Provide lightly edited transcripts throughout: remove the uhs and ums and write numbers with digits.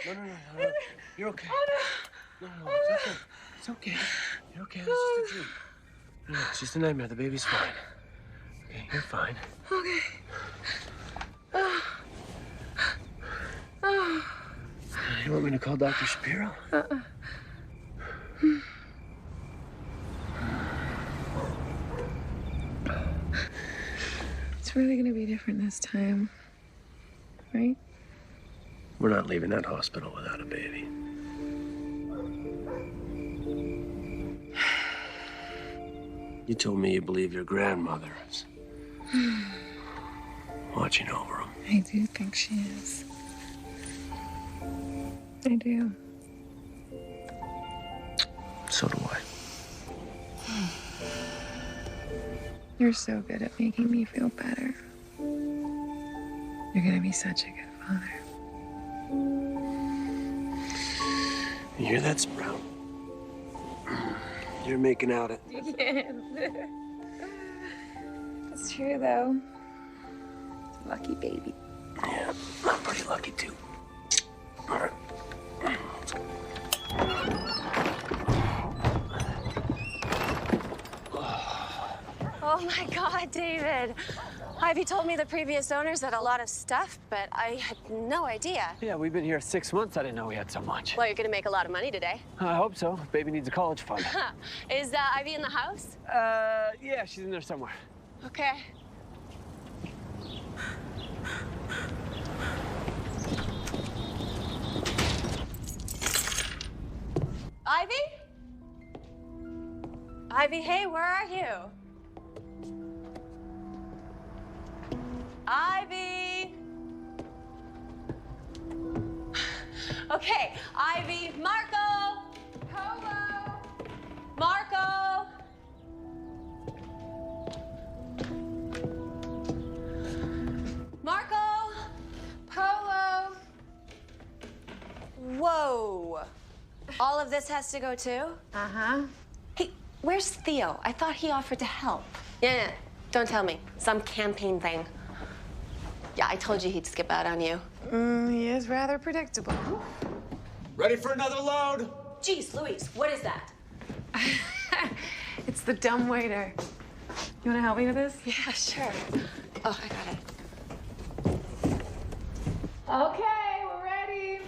No, no, no, no, no. You're okay. Oh, no. No, it's okay. It's okay. You're okay. It's just a dream. No, it's just a nightmare. The baby's fine. Okay, you're fine. Okay. You want me to call Dr. Shapiro? It's really gonna be different this time, right? We're not leaving that hospital without a baby. You told me you believe your grandmother is watching over him. I do think she is. I do. So do I. You're so good at making me feel better. You're gonna be such a good father. You hear that, Sprout? You're making out it. It's true, though. Lucky baby. Yeah, I'm pretty lucky, too. All right. Oh my God, David. Ivy told me the previous owners had a lot of stuff, but I had no idea. Yeah, we've been here 6 months. I didn't know we had so much. Well, you're gonna make a lot of money today. I hope so. Baby needs a college fund. Is Ivy in the house? Yeah, she's in there somewhere. Okay. Ivy? Ivy, hey, where are you? Ivy! Okay, Ivy, Marco! Polo! Marco! Marco! Polo! Whoa! All of this has to go too? Uh-huh. Hey, where's Theo? I thought he offered to help. Yeah, don't tell me. Some campaign thing. Yeah, I told you he'd skip out on you. He is rather predictable. Ready for another load? Jeez, Louise, what is that? It's the dumb waiter. You want to help me with this? Yeah, sure. Oh, I got it. Okay, we're ready.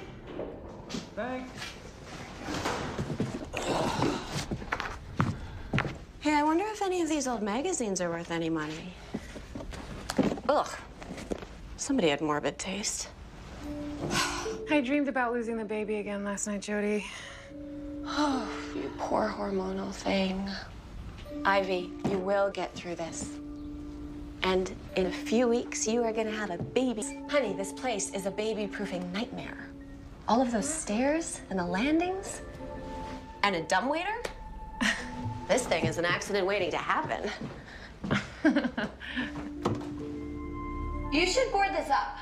Thanks. Hey, I wonder if any of these old magazines are worth any money. Ugh. Somebody had morbid taste. I dreamed about losing the baby again last night, Jody. Oh, you poor hormonal thing. Ivy, you will get through this. And in a few weeks, you are gonna have a baby. Honey, this place is a baby-proofing nightmare. All of those stairs and the landings and a dumbwaiter? This thing is an accident waiting to happen. You should board this up.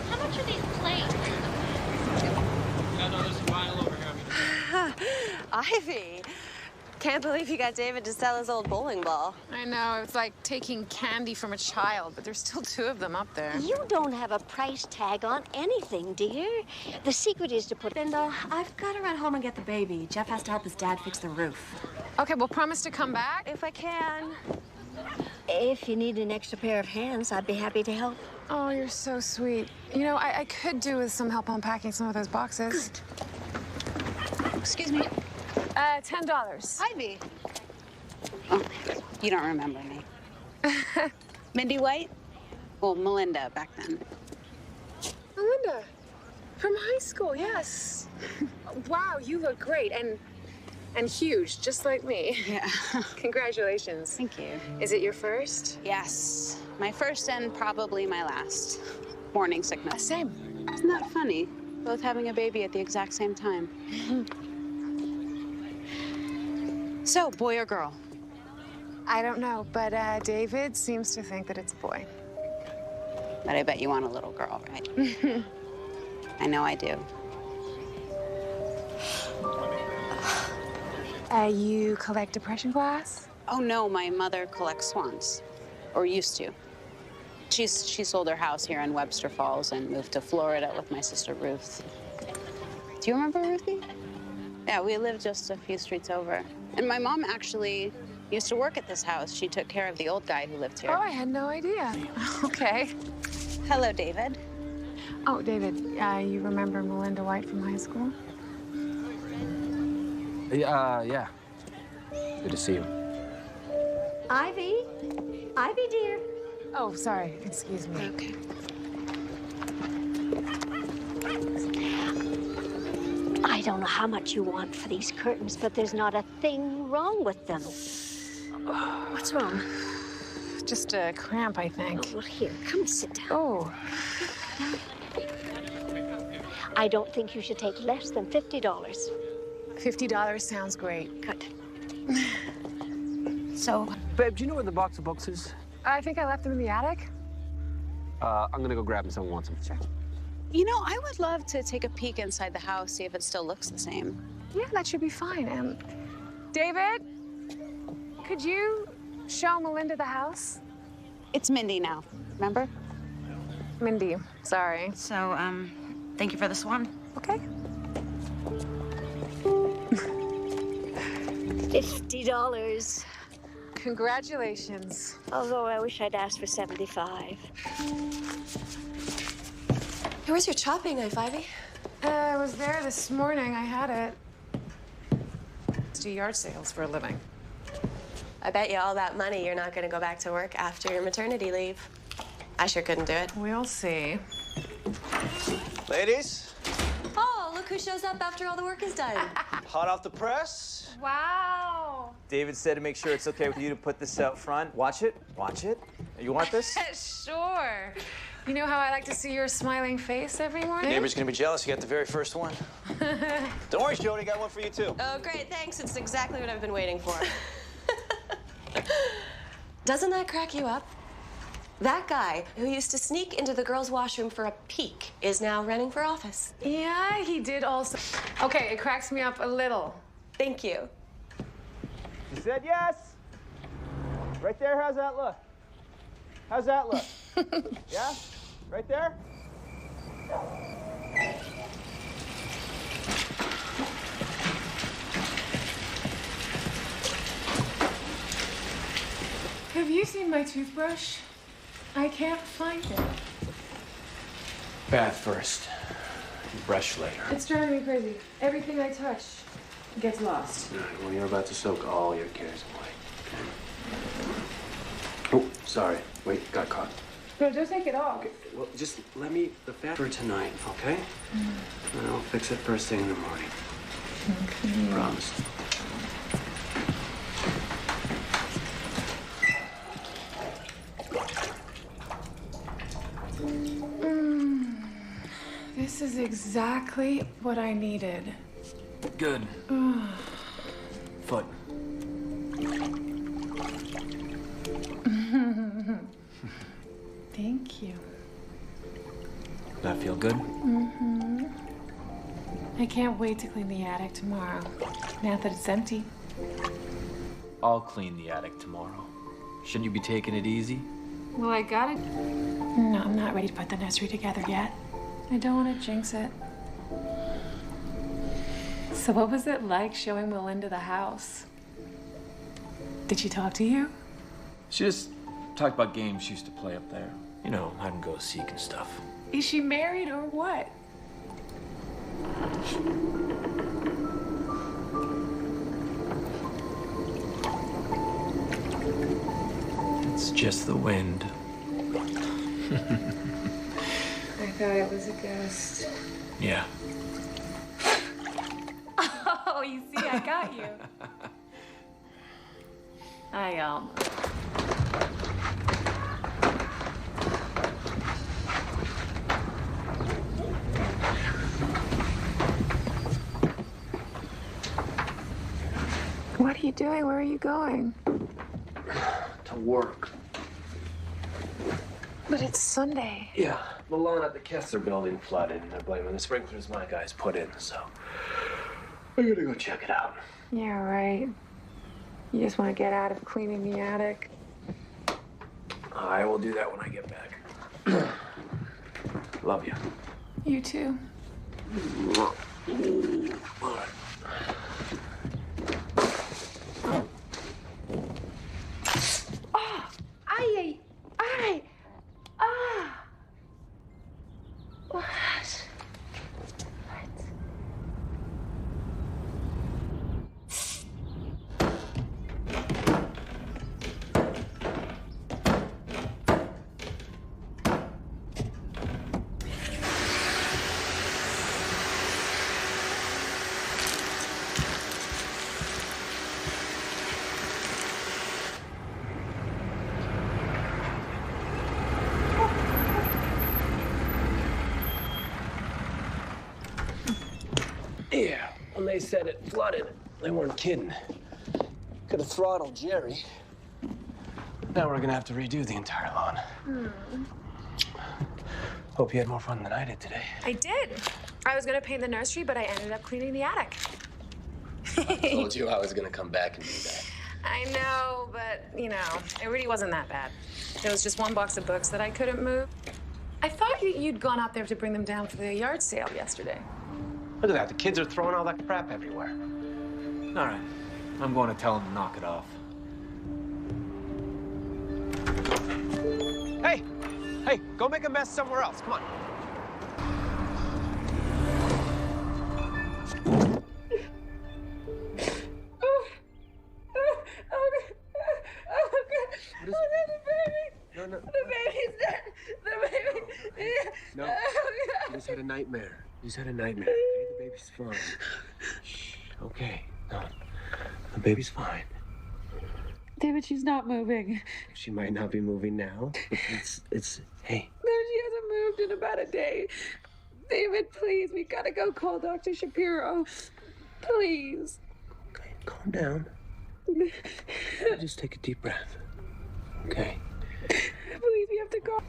How much are these plates? No, there's a pile over here. Ivy, can't believe you got David to sell his old bowling ball. I know, it's like taking candy from a child, but there's still 2 of them up there. You don't have a price tag on anything, dear. The secret is to put... Bindel, I've got to run home and get the baby. Jeff has to help his dad fix the roof. Okay, well, promise to come back. If I can. If you need an extra pair of hands, I'd be happy to help. Oh, you're so sweet. You know, I could do with some help unpacking some of those boxes. Excuse me. $10. Ivy. Oh, you don't remember me. Mindy White? Well, Melinda back then. Melinda, from high school, yes. Wow, you look great and huge, just like me. Yeah. Congratulations. Thank you. Is it your first? Yes. My first and probably my last. Morning sickness. Same. Isn't that funny? Both having a baby at the exact same time. So, boy or girl? I don't know, but David seems to think that it's a boy. But I bet you want a little girl, right? I know I do. You collect depression glass? Oh, no, my mother collects swans, or used to. She sold her house here in Webster Falls and moved to Florida with my sister Ruth. Do you remember Ruthie? Yeah, we lived just a few streets over. And my mom actually used to work at this house. She took care of the old guy who lived here. Oh, I had no idea. Okay. Hello, David. Oh, David, you remember Melinda White from high school? Yeah. Good to see you. Ivy? Ivy, dear. Oh, sorry. Excuse me. Okay. I don't know how much you want for these curtains, but there's not a thing wrong with them. What's wrong? Just a cramp, I think. Oh, well, here, come sit down. Oh. I don't think you should take less than $50. $50 sounds great. Good. So, Babe, do you know where the box of books is? I think I left them in the attic. I'm gonna go grab them. Someone wants them. Sure. You know, I would love to take a peek inside the house, see if it still looks the same. Yeah, that should be fine. David, could you show Melinda the house? It's Mindy now, remember? Mindy, sorry. So, thank you for this one. Okay. $50. Congratulations. Although I wish I'd asked for 75. Hey, where's your chopping knife, Ivy? I was there this morning. I had it. I do yard sales for a living. I bet you all that money you're not gonna go back to work after your maternity leave. I sure couldn't do it. We'll see. Ladies, Oh, look who shows up after all the work is done. hot off the press. Wow. David said to make sure it's okay with you to put this out front. Watch it. Watch it. You want this? Sure. You know how I like to see your smiling face every morning? Neighbor's gonna be jealous. You got the very first one. Don't worry, Jody. Got one for you too. Oh, great, thanks. It's exactly what I've been waiting for. Doesn't that crack you up? That guy who used to sneak into the girls' washroom for a peek is now running for office. Yeah, he did also. Okay, it cracks me up a little. Thank you. You said yes. Right there. How's that look? How's that look? Yeah? Right there? Have you seen my toothbrush? I can't find it. Bath first. Brush later. It's driving me crazy. Everything I touch gets lost. All right, well, you're about to soak all your cares away. Okay? Oh, sorry. Wait, got caught. No, don't take it off. Okay, well, just let me the bath for tonight, okay? And I'll fix it first thing in the morning. Okay. Promise. This is exactly what I needed. Good. Foot. Thank you. That feel good? Mm-hmm. I can't wait to clean the attic tomorrow, now that it's empty. I'll clean the attic tomorrow. Shouldn't you be taking it easy? Well, I got it. No, I'm not ready to put the nursery together yet. I don't want to jinx it. So what was it like showing Melinda the house? Did she talk to you? She just talked about games she used to play up there. You know, hide and go seek and stuff. Is she married or what? It's just the wind. I thought it was a ghost. Yeah. Oh, you see, I got you. I What are you doing? Where are you going? To work. But it's Sunday. Yeah, the lawn at the Kessler building flooded, and they're blaming the sprinklers my guys put in, so I'm gonna go check it out. Yeah, right. You just want to get out of cleaning the attic. I will do that when I get back. Love you. You too. All right. Oh, ay. Ah. What? Yeah, when they said it flooded, they weren't kidding. Could have throttled Jerry. Now we're gonna have to redo the entire lawn. Hope you had more fun than I did today. I did. I was gonna paint the nursery, but I ended up cleaning the attic. I told you I was gonna come back and do that. I know, but, you know, it really wasn't that bad. There was just one box of books that I couldn't move. I thought you'd gone out there to bring them down for the yard sale yesterday. Look at that, the kids are throwing all that crap everywhere. All right. I'm going to tell him to knock it off. Hey, go make a mess somewhere else, come on. No. The baby's dead. The baby. No, you just had a nightmare. You just had a nightmare, okay? The baby's fine. Shh, okay, no. The baby's fine. David, she's not moving. She might not be moving now. It's, hey. No, she hasn't moved in about a day. David, please, we gotta go call Dr. Shapiro. Please. Okay, calm down. Just take a deep breath. Okay. Please, we have to go.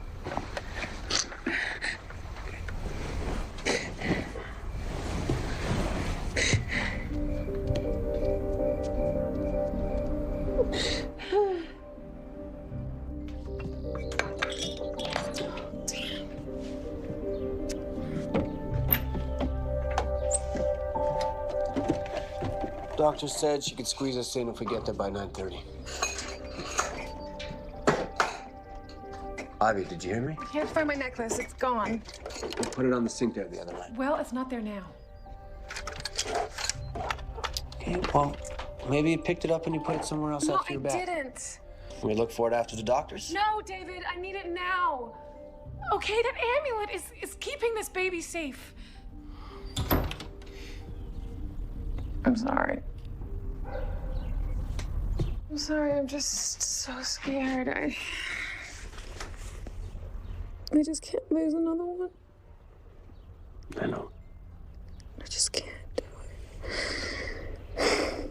Doctor said she could squeeze us in if we get there by 9:30. Ivy, did you hear me? I can't find my necklace. It's gone. Put it on the sink there the other way. Well, it's not there now. Okay, well, maybe you picked it up and you put it somewhere else after your bath. No, I didn't. Can we look for it after the doctor's? No, David, I need it now. Okay, that amulet is keeping this baby safe. I'm sorry. I'm sorry, I'm just so scared. I just can't lose another one. I know. I just can't do it.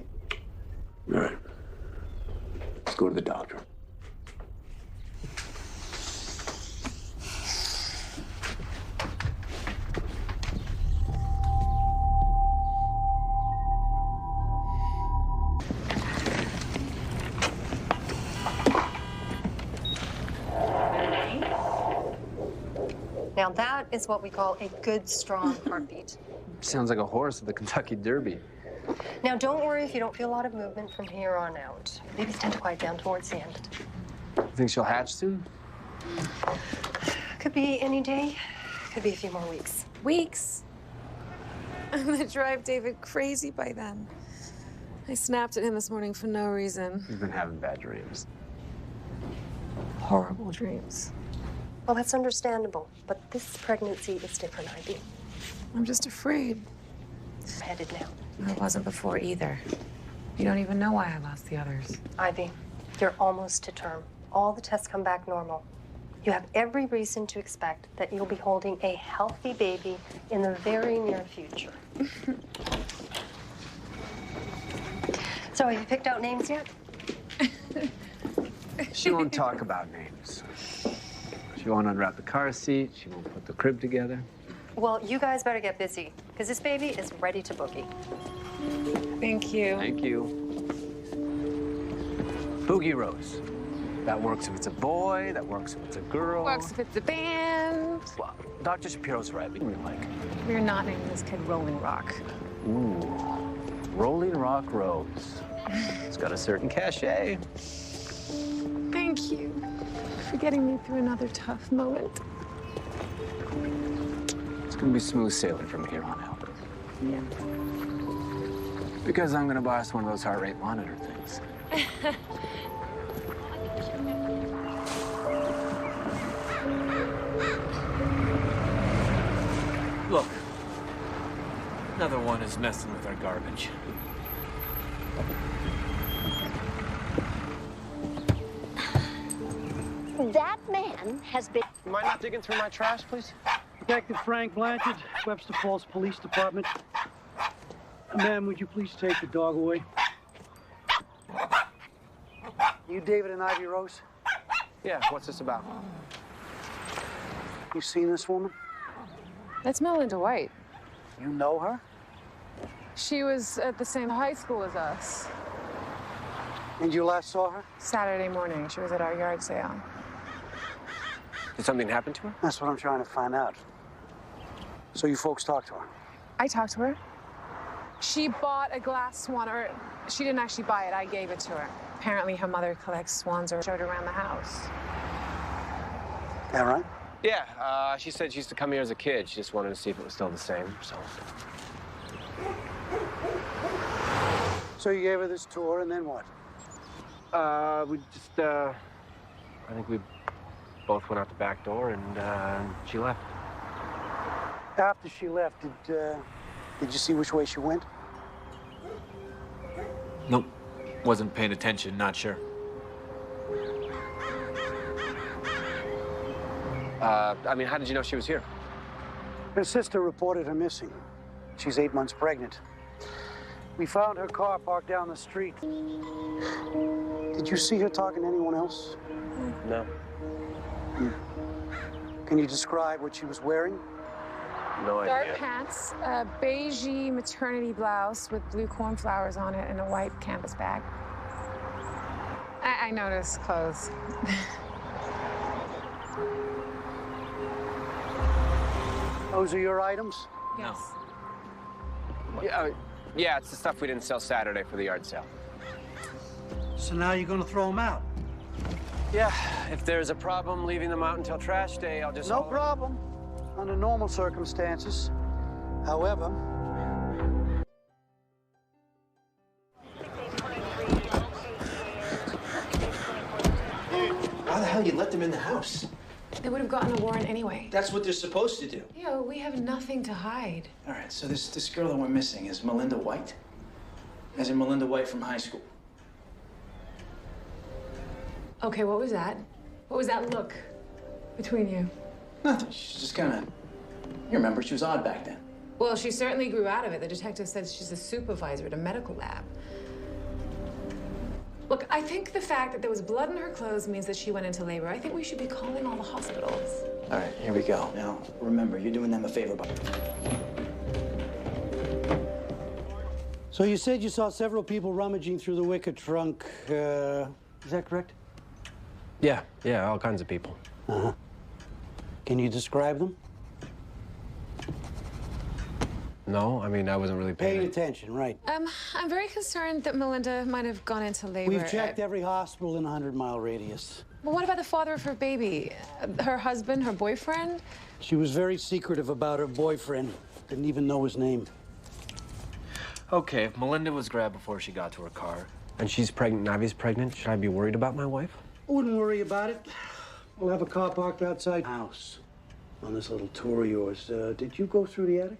All right. Let's go to the doctor. Now that is what we call a good, strong heartbeat. Sounds like a horse at the Kentucky Derby. Now don't worry if you don't feel a lot of movement from here on out. Babies tend to quiet down towards the end. You think she'll hatch soon? Could be any day, could be a few more weeks. Weeks? I'm gonna drive David crazy by then. I snapped at him this morning for no reason. He's been having bad dreams. Horrible dreams. Well, that's understandable, but this pregnancy is different, Ivy. I'm just afraid. I'm headed now. I wasn't before either. You don't even know why I lost the others. Ivy, you're almost to term. All the tests come back normal. You have every reason to expect that you'll be holding a healthy baby in the very near future. So, have you picked out names yet? She won't talk about names. She won't unwrap the car seat. She won't put the crib together. Well, you guys better get busy, because this baby is ready to boogie. Thank you. Thank you. Boogie Rose. That works if it's a boy, that works if it's a girl. Works if it's a band. Well, Dr. Shapiro's right. We like. We're not naming this kid Rolling Rock. Ooh, Rolling Rock Rose. It's got a certain cachet. Thank you for getting me through another tough moment. It's gonna be smooth sailing from here on out. Yeah. Because I'm gonna buy us one of those heart rate monitor things. Look, another one is messing with our garbage. That man has been... You mind not digging through my trash, please? Detective Frank Blanchard, Webster Falls Police Department. Ma'am, would you please take the dog away? You David and Ivy Rose? Yeah, what's this about? You seen this woman? That's Melinda White. You know her? She was at the same high school as us. And you last saw her? Saturday morning, she was at our yard sale. Did something happen to her? That's what I'm trying to find out. So you folks talked to her? I talked to her. She bought a glass swan, or she didn't actually buy it, I gave it to her. Apparently her mother collects swans or showed around the house. That right? Yeah, she said she used to come here as a kid. She just wanted to see if it was still the same, so. So you gave her this tour, and then what? We just, I think we both went out the back door, and she left. After she left, did you see which way she went? Nope. Wasn't paying attention, not sure. I mean, how did you know she was here? Her sister reported her missing. She's 8 months pregnant. We found her car parked down the street. Did you see her talking to anyone else? No. Can you describe what she was wearing? No idea. Dark pants, a beigey maternity blouse with blue cornflowers on it, and a white canvas bag. I noticed clothes. Those are your items? Yes. Yeah, it's the stuff we didn't sell Saturday for the yard sale. So now you're gonna throw them out? Yeah, if there's a problem leaving them out until trash day, I'll just... No problem, under normal circumstances. However... Why the hell you let them in the house? They would have gotten a warrant anyway. That's what they're supposed to do. Theo, we have nothing to hide. All right, so this girl that we're missing is Melinda White? As in Melinda White from high school. Okay, what was that? What was that look between you? Nothing. She's just kind of... You remember, she was odd back then. Well, she certainly grew out of it. The detective said she's a supervisor at a medical lab. Look, I think the fact that there was blood in her clothes means that she went into labor. I think we should be calling all the hospitals. All right, here we go. Now, remember, you're doing them a favor by... So you said you saw several people rummaging through the wicker trunk. Is that correct? Yeah, all kinds of people. Uh-huh. Can you describe them? No, I mean, I wasn't really paying attention, right. I'm very concerned that Melinda might have gone into labor. We've checked every hospital in a 100-mile radius. Well, what about the father of her baby? Her husband, her boyfriend? She was very secretive about her boyfriend. Didn't even know his name. Okay, if Melinda was grabbed before she got to her car. And she's pregnant, Ivy's pregnant, should I be worried about my wife? I wouldn't worry about it. We'll have a car parked outside the house on this little tour of yours. Did you go through the attic?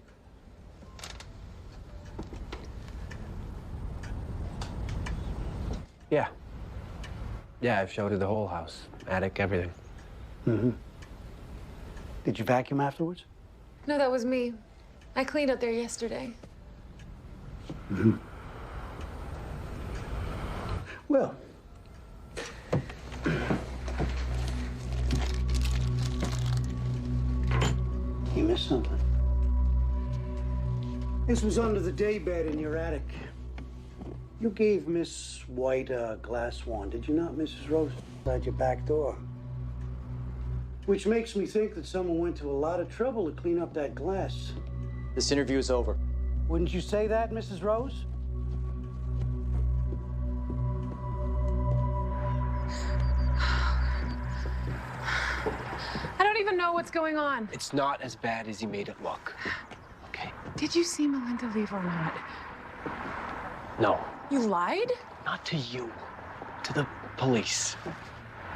Yeah, I've showed her the whole house, attic, everything. Mm-hmm. Did you vacuum afterwards? No, that was me. I cleaned up there yesterday. Mm-hmm. Well, you missed something. This was under the daybed in your attic. You gave Miss White a glass wand, did you not, Mrs. Rose? Outside your back door. Which makes me think that someone went to a lot of trouble to clean up that glass. This interview is over. Wouldn't you say that, Mrs. Rose? I don't even know what's going on. It's not as bad as he made it look. Okay? Did you see Melinda leave or not? No. You lied? Not to you. To the police.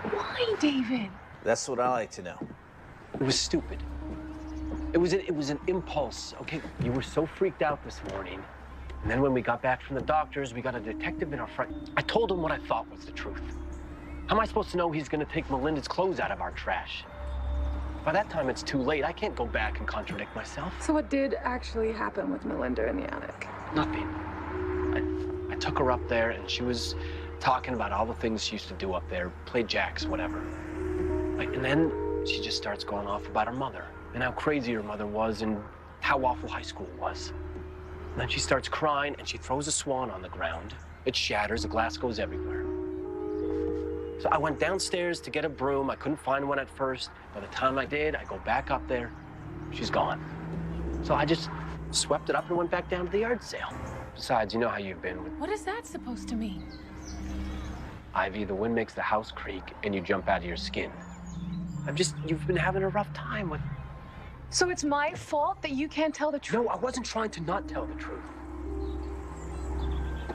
Why, David? That's what I like to know. It was stupid. It was an impulse, okay? You were so freaked out this morning. And then when we got back from the doctors, we got a detective in our front. I told him what I thought was the truth. How am I supposed to know he's gonna take Melinda's clothes out of our trash? By that time, it's too late. I can't go back and contradict myself. So what did actually happen with Melinda in the attic? Nothing. I took her up there, and she was talking about all the things she used to do up there, play jacks, whatever. And then she just starts going off about her mother, and how crazy her mother was, and how awful high school was. And then she starts crying, and she throws a swan on the ground. It shatters, the glass goes everywhere. So I went downstairs to get a broom. I couldn't find one at first. By the time I did, I go back up there. She's gone. So I just swept it up and went back down to the yard sale. Besides, you know how you've been with What is that supposed to mean? Ivy. The wind makes the house creak, and you jump out of your skin. You've been having a rough time with... So it's my fault that you can't tell the truth? No, I wasn't trying to not tell the truth.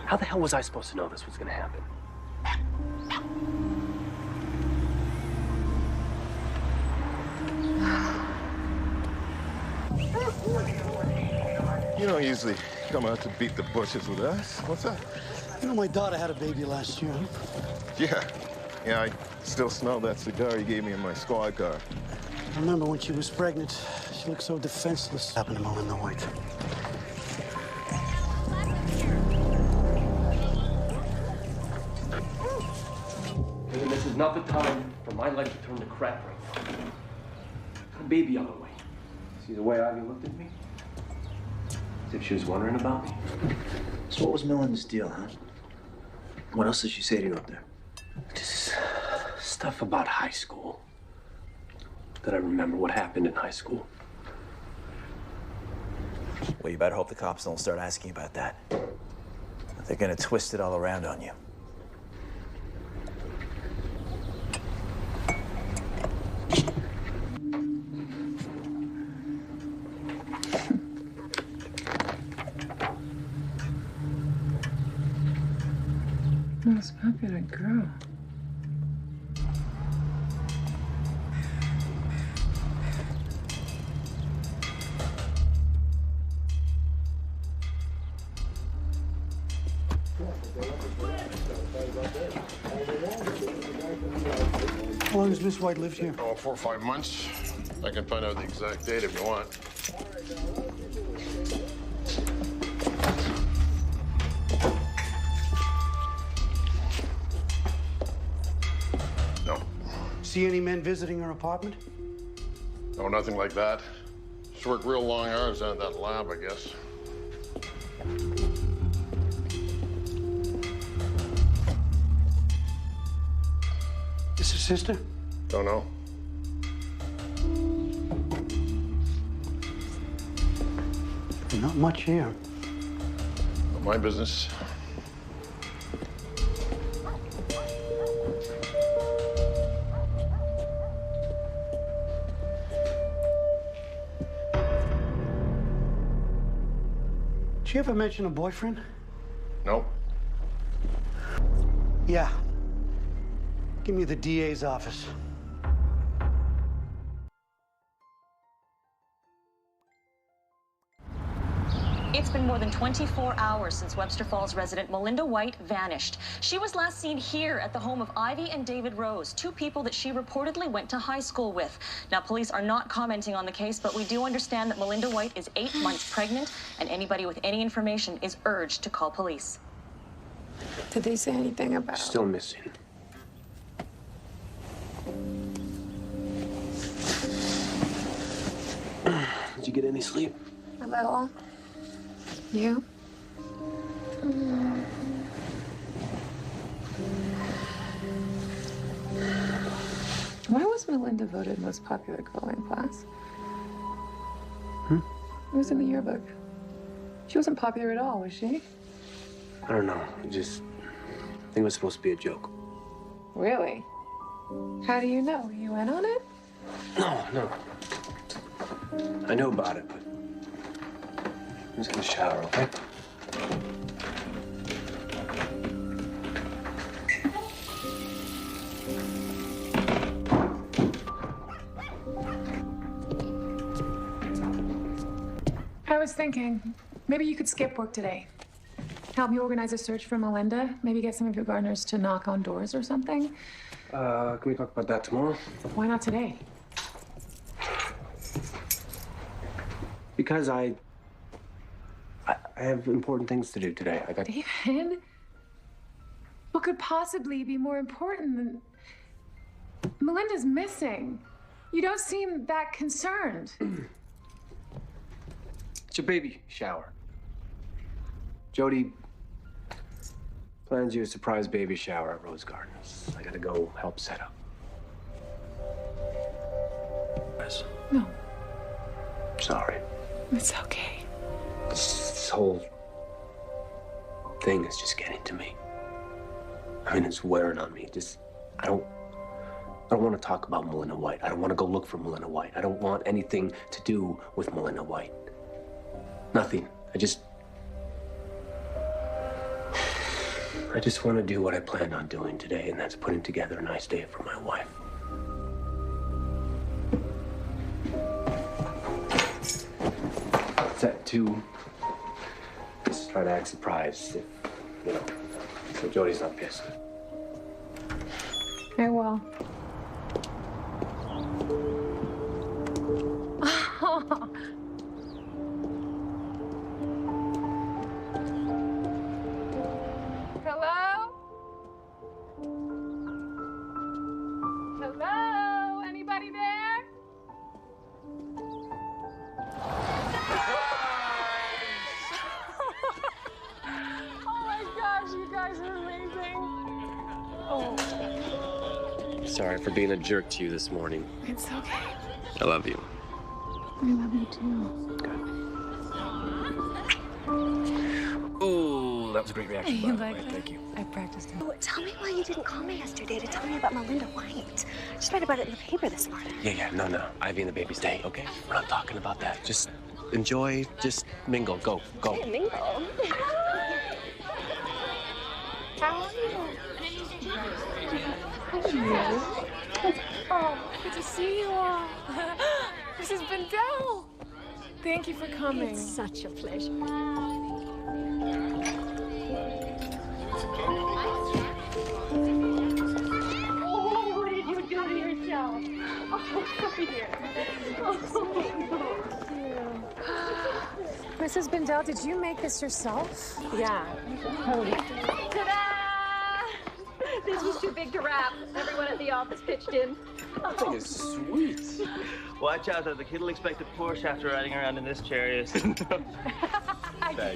How the hell was I supposed to know this was gonna happen? You don't usually come out to beat the bushes with us. What's up? You know, my daughter had a baby last year. Yeah, I still smell that cigar you gave me in my squad car. I remember when she was pregnant. She looked so defenseless. What happened to Melinda White? And this is not the time for my life to turn to crap right now. Put a baby on the way. See the way Ivy looked at me? As if she was wondering about me. So what was Melinda's deal, huh? What else did she say to you up there? Just stuff about high school. That I remember what happened in high school. Well, you better hope the cops don't start asking about that. They're gonna twist it all around on you. Most popular girl. How long has Miss White lived here? Oh, 4 or 5 months. I can find out the exact date if you want. No. See any men visiting her apartment? No, nothing like that. Just work real long hours down at that lab, I guess. Is her sister? Don't know. Not much here. Not my business. Did you ever mention a boyfriend? Nope. Yeah. Give me the DA's office. It's been more than 24 hours since Webster Falls resident Melinda White vanished. She was last seen here at the home of Ivy and David Rose, two people that she reportedly went to high school with. Now, police are not commenting on the case, but we do understand that Melinda White is 8 months pregnant, and anybody with any information is urged to call police. Did they say anything about... Still missing. Did you get any sleep? A little. You? Why was Melinda voted most popular girl in class? It was in the yearbook. She wasn't popular at all, was she? I don't know. I think it was supposed to be a joke. Really? How do you know? You in on it? No. I know about it, but I'm just gonna shower, okay? I was thinking, maybe you could skip work today. Help me organize a search for Melinda. Maybe get some of your gardeners to knock on doors or something. Can we talk about that tomorrow? Why not today? Because I have important things to do today. I got... David? What could possibly be more important than... Melinda's missing. You don't seem that concerned. It's a baby shower. Jody plans you a surprise baby shower at Rose Gardens. I gotta go help set up. Yes. No. Sorry. It's okay. This whole thing is just getting to me. I mean, it's wearing on me. I don't want to talk about Melinda White. I don't want to go look for Melinda White. I don't want anything to do with Melinda White. Nothing. I just want to do what I planned on doing today, and that's putting together a nice day for my wife. Set 2. Just try to act surprised if, so Jody's not pissed. I will. Hello? Hello? Anybody there? Oh my gosh, you guys are amazing. Oh. Sorry for being a jerk to you this morning. It's okay. I love you. I love you too. Oh, that was a great reaction. You by the like way. that? Thank you. I practiced it. Oh, tell me why you didn't call me yesterday to tell me about Melinda White. I just read about it in the paper this morning. Yeah, no. Ivy and the baby stay, okay? We're not talking about that. Just enjoy, just mingle. Go. Hey, mingle. How are you? Oh, good to see you all. This is Bindel. Thank you for coming. It's such a pleasure. Oh, what did you do to yourself? Oh, come here. Mrs. Bindel, did you make this yourself? Yeah. Ta-da! This was too big to wrap. Everyone at the office pitched in. That thing is sweet. Watch out, though. The kid will expect a Porsche after riding around in this chariot. Thank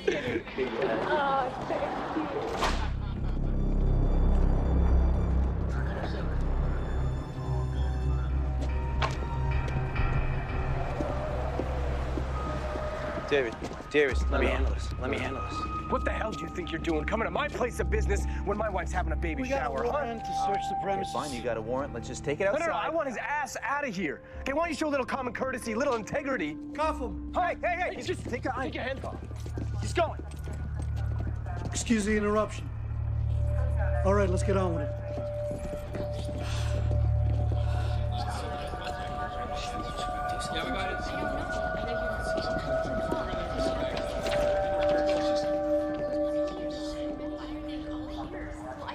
you. Oh, thank you. David, dearest, let me handle this. Let me handle this. What the hell do you think you're doing coming to my place of business when my wife's having a baby shower? We got a warrant to search the premises. Fine, you got a warrant. Let's just take it outside. No, I want his ass out of here. Okay, why don't you show a little common courtesy, a little integrity? Cuff him. Hey, just take your hands off. He's going. Excuse the interruption. All right, let's get on with it.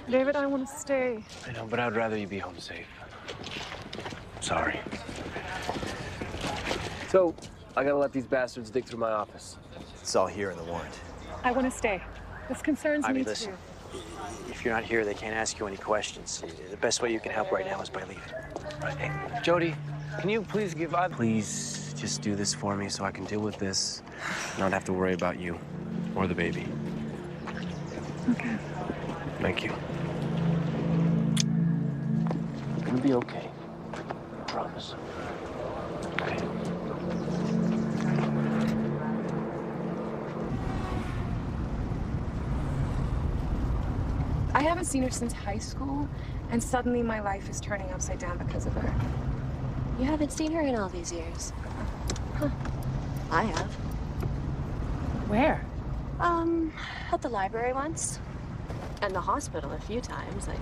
David, I want to stay. I know, but I'd rather you be home safe. Sorry. So, I gotta let these bastards dig through my office. It's all here in the warrant. I want to stay. This concerns Ivy, me listen. too. If you're not here, they can't ask you any questions. The best way you can help right now is by leaving. Right. Hey, Jody, can you please give Ivy... Please just do this for me so I can deal with this. Not have to worry about you or the baby. Okay. Thank you. It's gonna be okay. promise. I haven't seen her since high school, and suddenly my life is turning upside down because of her. You haven't seen her in all these years. Huh. I have. Where? At the library once. And the hospital a few times, like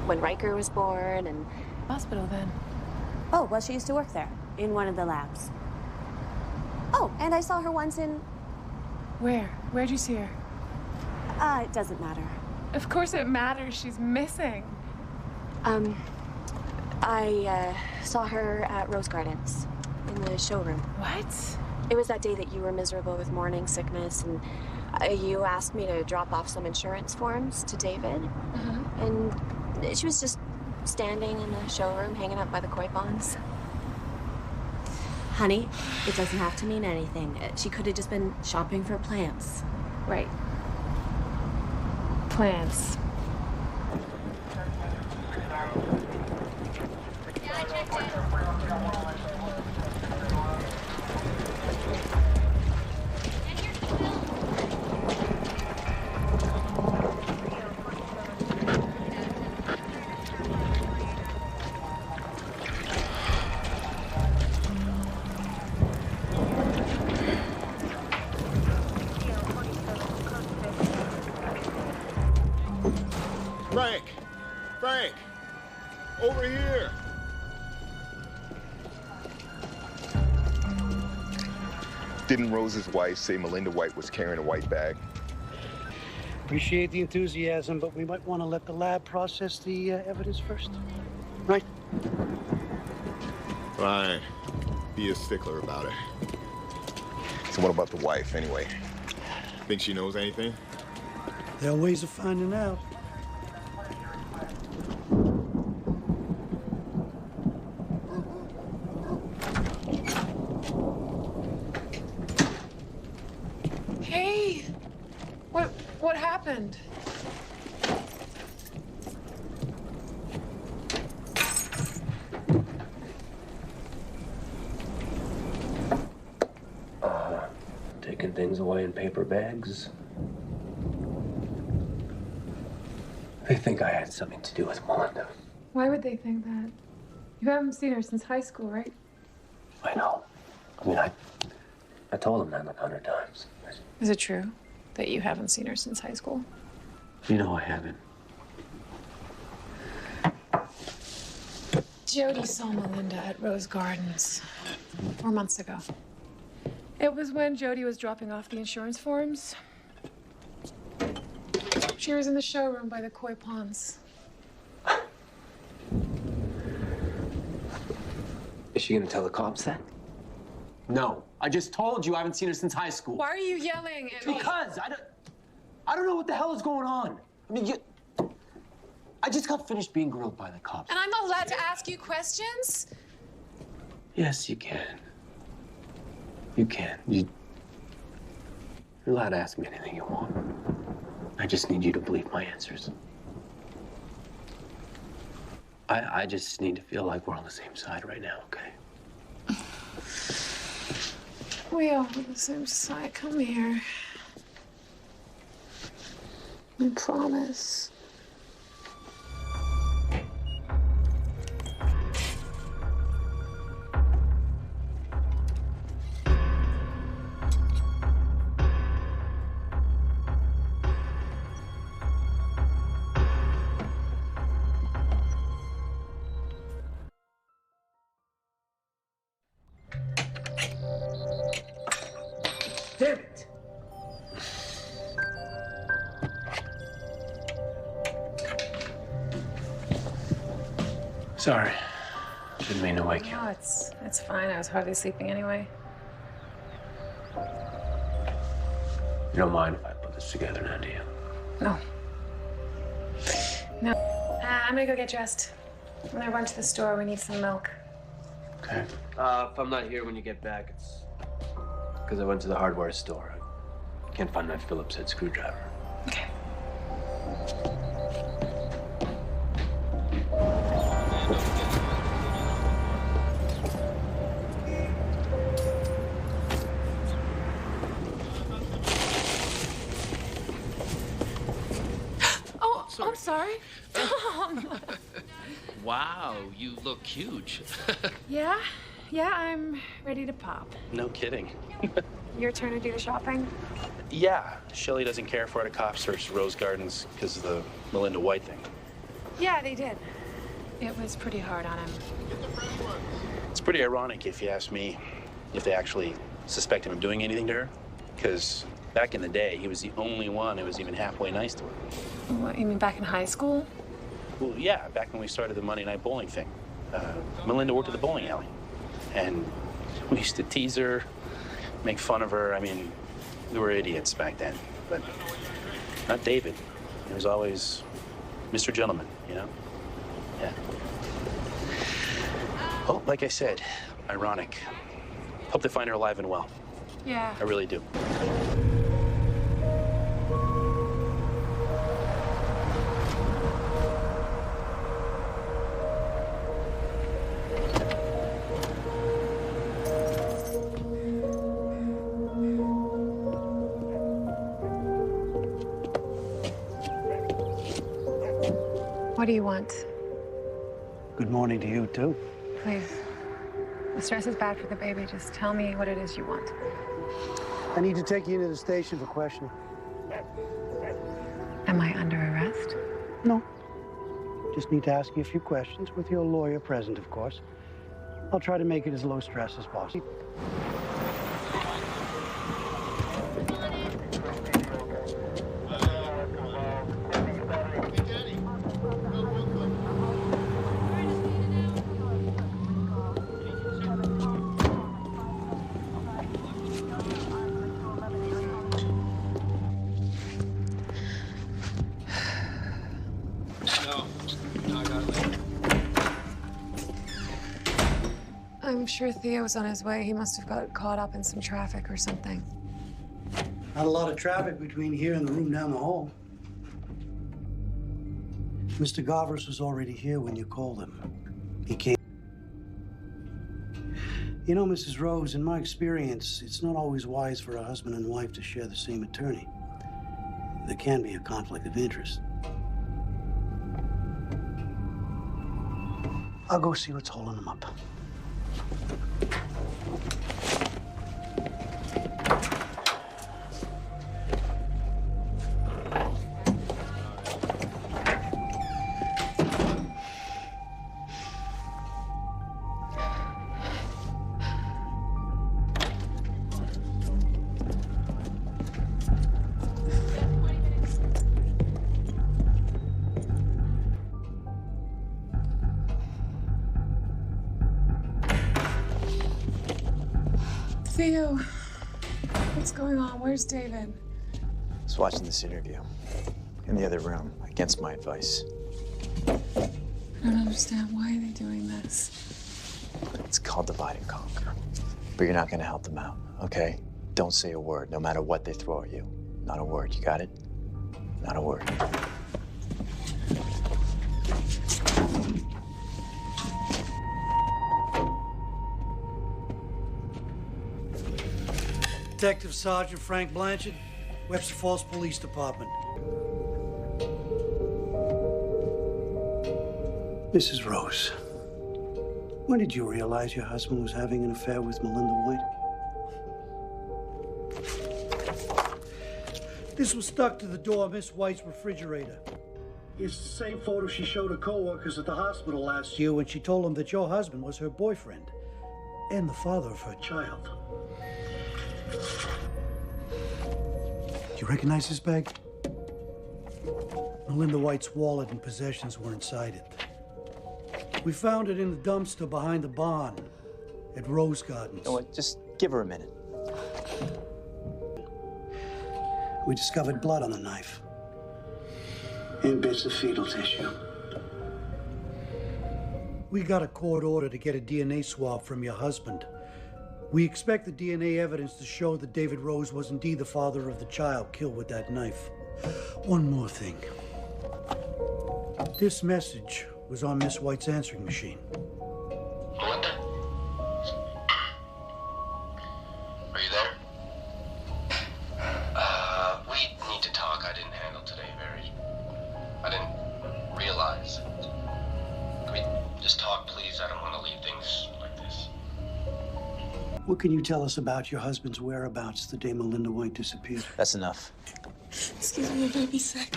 when Riker was born and... Hospital, then? Oh, well, she used to work there, in one of the labs. Oh, and I saw her once in... Where? Where'd you see her? It doesn't matter. Of course it matters. She's missing. I saw her at Rose Gardens in the showroom. What? It was that day that you were miserable with morning sickness, and you asked me to drop off some insurance forms to David. And she was just standing in the showroom, hanging out by the koi ponds. Honey, it doesn't have to mean anything. She could have just been shopping for plants. Right. Plants. Frank! Over here! Didn't Rose's wife say Melinda White was carrying a white bag? Appreciate the enthusiasm, but we might want to let the lab process the evidence first. Right? Fine. Be a stickler about it. So what about the wife, anyway? Think she knows anything? There are ways of finding out. Hey! What happened? Taking things away in paper bags. They think I had something to do with Melinda. Why would they think that? You haven't seen her since high school, right? I know. I mean, I told them that like 100 times. Is it true that you haven't seen her since high school? You know I haven't. Jody saw Melinda at Rose Gardens 4 months ago. It was when Jody was dropping off the insurance forms. She was in the showroom by the koi ponds. Is she gonna tell the cops that? No. I just told you I haven't seen her since high school. Why are you yelling at me? Because I don't know what the hell is going on. I mean, I just got finished being grilled by the cops. And I'm not allowed to ask you questions? Yes, you can. You can. You're allowed to ask me anything you want. I just need you to believe my answers. I just need to feel like we're on the same side right now, okay? We are on the same side. Come here. I promise. Damn it! Sorry. Didn't mean to wake you. No, it's fine. I was hardly sleeping anyway. You don't mind if I put this together now, do you? No. No. I'm gonna go get dressed. When I run to the store, we need some milk. Okay. If I'm not here when you get back, it's because I went to the hardware store. I can't find my Phillips head screwdriver. Okay. sorry. Tom. Wow, you look huge. Yeah, I'm ready to pop. No kidding. Your turn to do the shopping? Yeah, Shelley doesn't care for our cop search Rose Gardens because of the Melinda White thing. Yeah, they did. It was pretty hard on him. It's pretty ironic, if you ask me, if they actually suspect him of doing anything to her. Because back in the day, he was the only one who was even halfway nice to her. What, you mean back in high school? Well, yeah, back when we started the Monday night bowling thing. Melinda worked at the bowling alley. And we used to tease her, make fun of her. I mean, we were idiots back then. But not David. He was always Mr. Gentleman, you know? Yeah. Well, like I said, ironic. Hope they find her alive and well. Yeah. I really do. What do you want? Good morning to you, too. Please. The stress is bad for the baby. Just tell me what it is you want. I need to take you into the station for questioning. Am I under arrest? No. Just need to ask you a few questions with your lawyer present, of course. I'll try to make it as low stress as possible. I'm sure Theo's on his way. He must have got caught up in some traffic or something. Not a lot of traffic between here and the room down the hall. Mr. Garvers was already here when you called him. He came. You know, Mrs. Rose, in my experience, it's not always wise for a husband and wife to share the same attorney. There can be a conflict of interest. I'll go see what's holding them up. Theo, what's going on? Where's David? I was watching this interview in the other room against my advice. I don't understand. Why are they doing this? It's called divide and conquer. But you're not going to help them out, okay? Don't say a word, no matter what they throw at you. Not a word, you got it? Not a word. Detective Sergeant Frank Blanchard, Webster Falls Police Department. Mrs. Rose, when did you realize your husband was having an affair with Melinda White? This was stuck to the door of Miss White's refrigerator. It's the same photo she showed her co-workers at the hospital last year when she told them that your husband was her boyfriend and the father of her child. Do you recognize this bag? Melinda White's wallet and possessions were inside it. We found it in the dumpster behind the barn at Rose Gardens. You know what? Just give her a minute. We discovered blood on the knife and bits of fetal tissue. We got a court order to get a DNA swab from your husband. We expect the DNA evidence to show that David Rose was indeed the father of the child killed with that knife. One more thing. This message was on Miss White's answering machine. Melinda? Are you there? We need to talk. I didn't handle today I didn't Just talk, please. I don't want to leave things like this. What can you tell us about your husband's whereabouts the day Melinda White disappeared? That's enough. Excuse me, your baby's sick.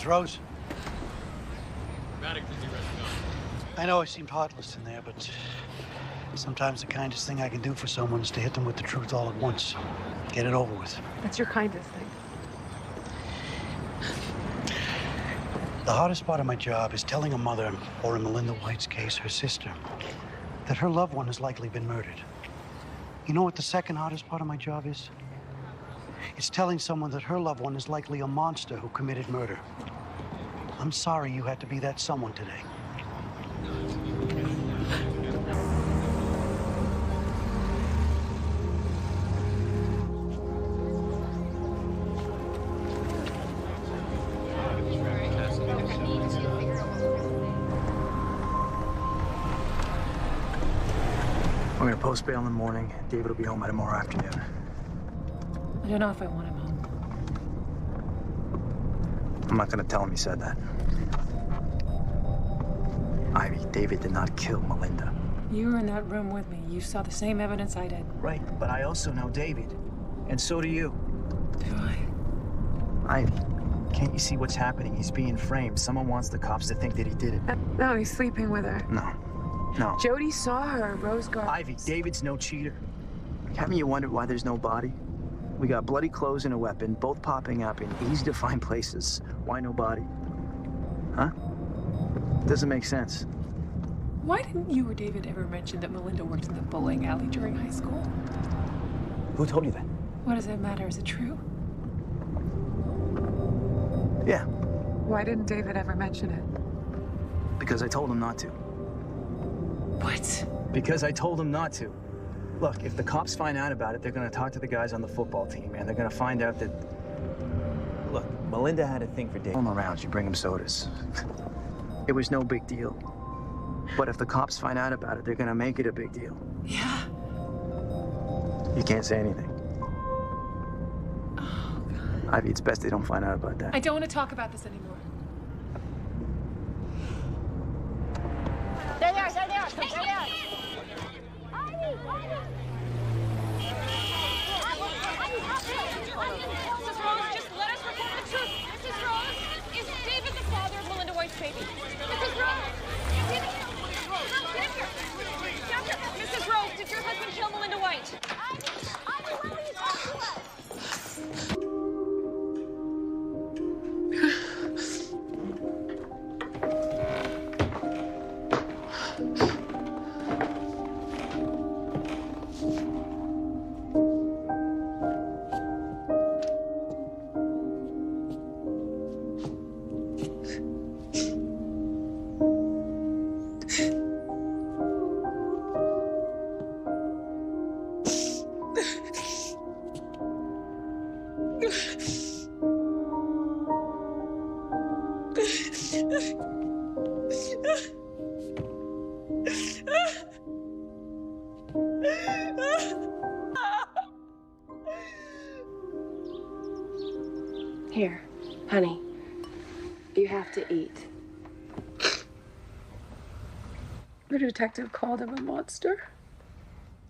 Rose? I know I seemed heartless in there, but sometimes the kindest thing I can do for someone is to hit them with the truth all at once. Get it over with. That's your kindest thing. The hardest part of my job is telling a mother, or in Melinda White's case, her sister, that her loved one has likely been murdered. You know what the second hardest part of my job is? It's telling someone that her loved one is likely a monster who committed murder. I'm sorry you had to be that someone today. We're gonna post bail in the morning. David will be home by tomorrow afternoon. I don't know if I want him home. I'm not gonna tell him you said that. Ivy, David did not kill Melinda. You were in that room with me. You saw the same evidence I did. Right, but I also know David. And so do you. Do I? Ivy, can't you see what's happening? He's being framed. Someone wants the cops to think that he did it. No, he's sleeping with her. No. No. Jody saw her, Rose Garden. Ivy, David's no cheater. Haven't you wondered why there's no body? We got bloody clothes and a weapon, both popping up in easy-to-find places. Why no body? Huh? Doesn't make sense. Why didn't you or David ever mention that Melinda worked in the bowling alley during high school? Who told you that? What does it matter? Is it true? Yeah, Why didn't David ever mention it? because I told him not to. What? Because I told him not to. Look, if the cops find out about it, they're gonna talk to the guys on the football team, and they're gonna find out that... Look, Melinda had a thing for Dave. Around, she bring him sodas. It was no big deal. But if the cops find out about it, they're gonna make it a big deal. Yeah. You can't say anything. Oh, God. Ivy, it's best they don't find out about that. I don't want to talk about this anymore. There they are, there they are, there they are. Mrs. Rose, just let us report the truth. Mrs. Rose, is David the father of Melinda White's baby? Mrs. Rose, Mrs. Rose, did your husband kill Melinda White? Here, honey. You have to eat. The detective called him a monster.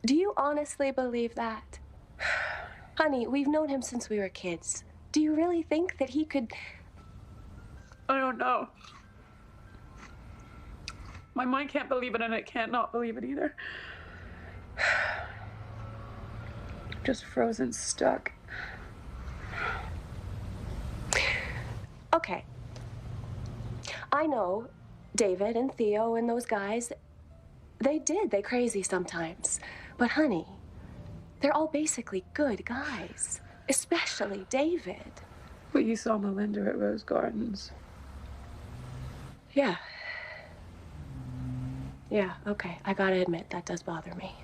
Do you honestly believe that? Honey, we've known him since we were kids. Do you really think that he could... I don't know. My mind can't believe it, and it can't not believe it either. Just frozen, stuck. Okay. I know David and Theo and those guys, they crazy sometimes. But honey, they're all basically good guys, especially David. But you saw Melinda at Rose Gardens. Yeah. Yeah, okay. I gotta admit, that does bother me.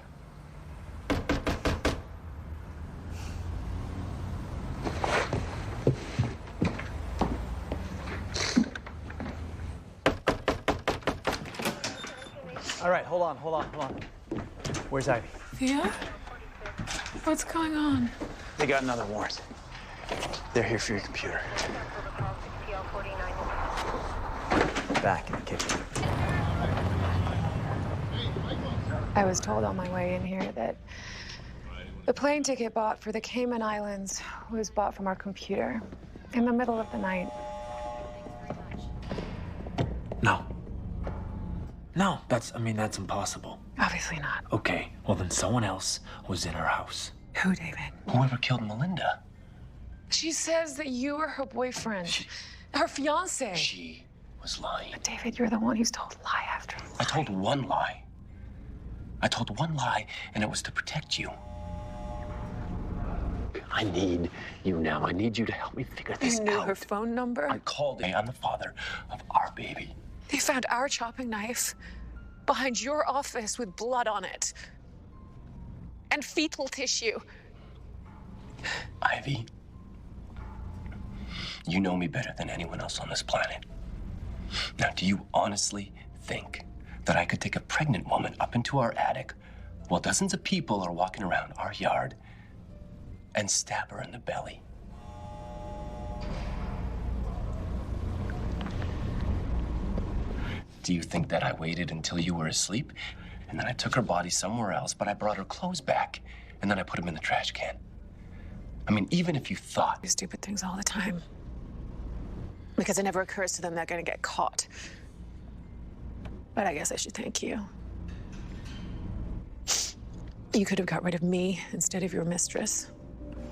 All right, hold on. Where's Ivy? Theo? What's going on? They got another warrant. They're here for your computer. Back in the kitchen. I was told on my way in here that the plane ticket bought for the Cayman Islands was bought from our computer in the middle of the night. No, that's impossible. Obviously not. Okay, well then someone else was in our house. Who, David? Whoever killed Melinda. She says that you were her boyfriend, her fiance. She was lying. But David, you're the one who's told lie after lie. I told one lie. And it was to protect you. I need you now. I need you to help me figure this You knew out. her phone number? I called her. I'm the father of our baby. They found our chopping knife behind your office with blood on it. And fetal tissue. Ivy, you know me better than anyone else on this planet. Now, do you honestly think that I could take a pregnant woman up into our attic while dozens of people are walking around our yard and stab her in the belly? Do you think that I waited until you were asleep and then I took her body somewhere else, but I brought her clothes back and then I put them in the trash can? I mean, even if you thought... Do stupid things all the time. Because it never occurs to them they're gonna get caught. But I guess I should thank you. You could have got rid of me instead of your mistress.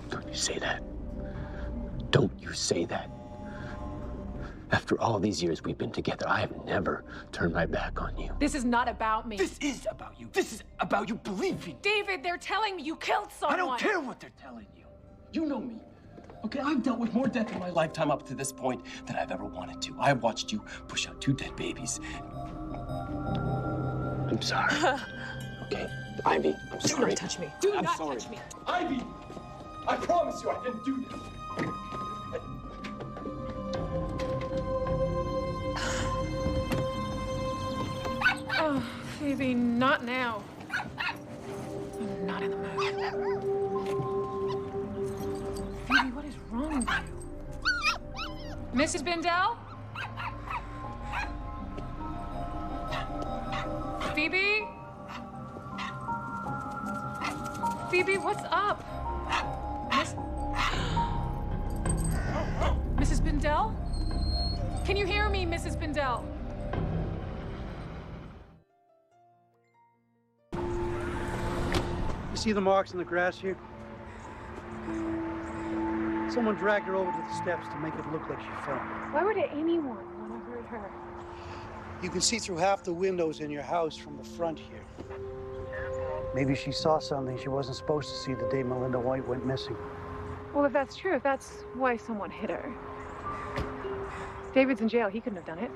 Don't you say that. Don't you say that. After all these years we've been together, I have never turned my back on you. This is not about me. This is about you. This is about you believing. David, they're telling me you killed someone. I don't care what they're telling you. You know me. Okay, I've dealt with more death in my lifetime up to this point than I've ever wanted to. I've watched you push out 2 dead babies. I'm sorry. Okay, Ivy, I'm sorry. Do not touch me. Do not touch me. Ivy, I promise you I didn't do this. Oh, Phoebe, not now. I'm not in the mood. Phoebe, what is wrong with you? Mrs. Bindel? Phoebe? Phoebe, what's up? Mrs. Bindel? Can you hear me, Mrs. Bindel? You see the marks in the grass here? Someone dragged her over to the steps to make it look like she fell. Why would anyone want to hurt her? You can see through half the windows in your house from the front here. Maybe she saw something she wasn't supposed to see the day Melinda White went missing. Well, if that's true, if that's why someone hit her. David's in jail. He couldn't have done it.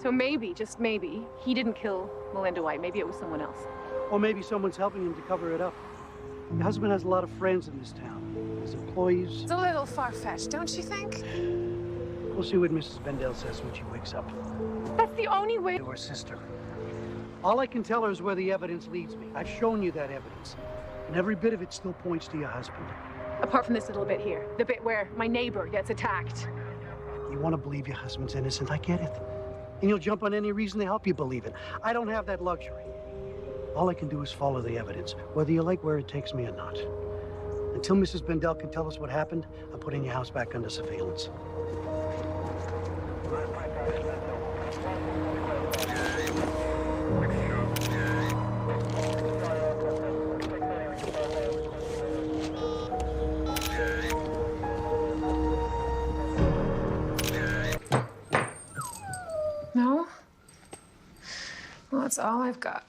So maybe, just maybe, he didn't kill Melinda White. Maybe it was someone else. Or maybe someone's helping him to cover it up. Your husband has a lot of friends in this town. His employees. It's a little far-fetched, don't you think? We'll see what Mrs. Bindel says when she wakes up. That's the only way. To her sister. All I can tell her is where the evidence leads me. I've shown you that evidence. And every bit of it still points to your husband. Apart from this little bit here. The bit where my neighbor gets attacked. You want to believe your husband's innocent, I get it. And you'll jump on any reason to help you believe it. I don't have that luxury. All I can do is follow the evidence, whether you like where it takes me or not. Until Mrs. Bindel can tell us what happened, I'm putting your house back under surveillance. No? Well, that's all I've got.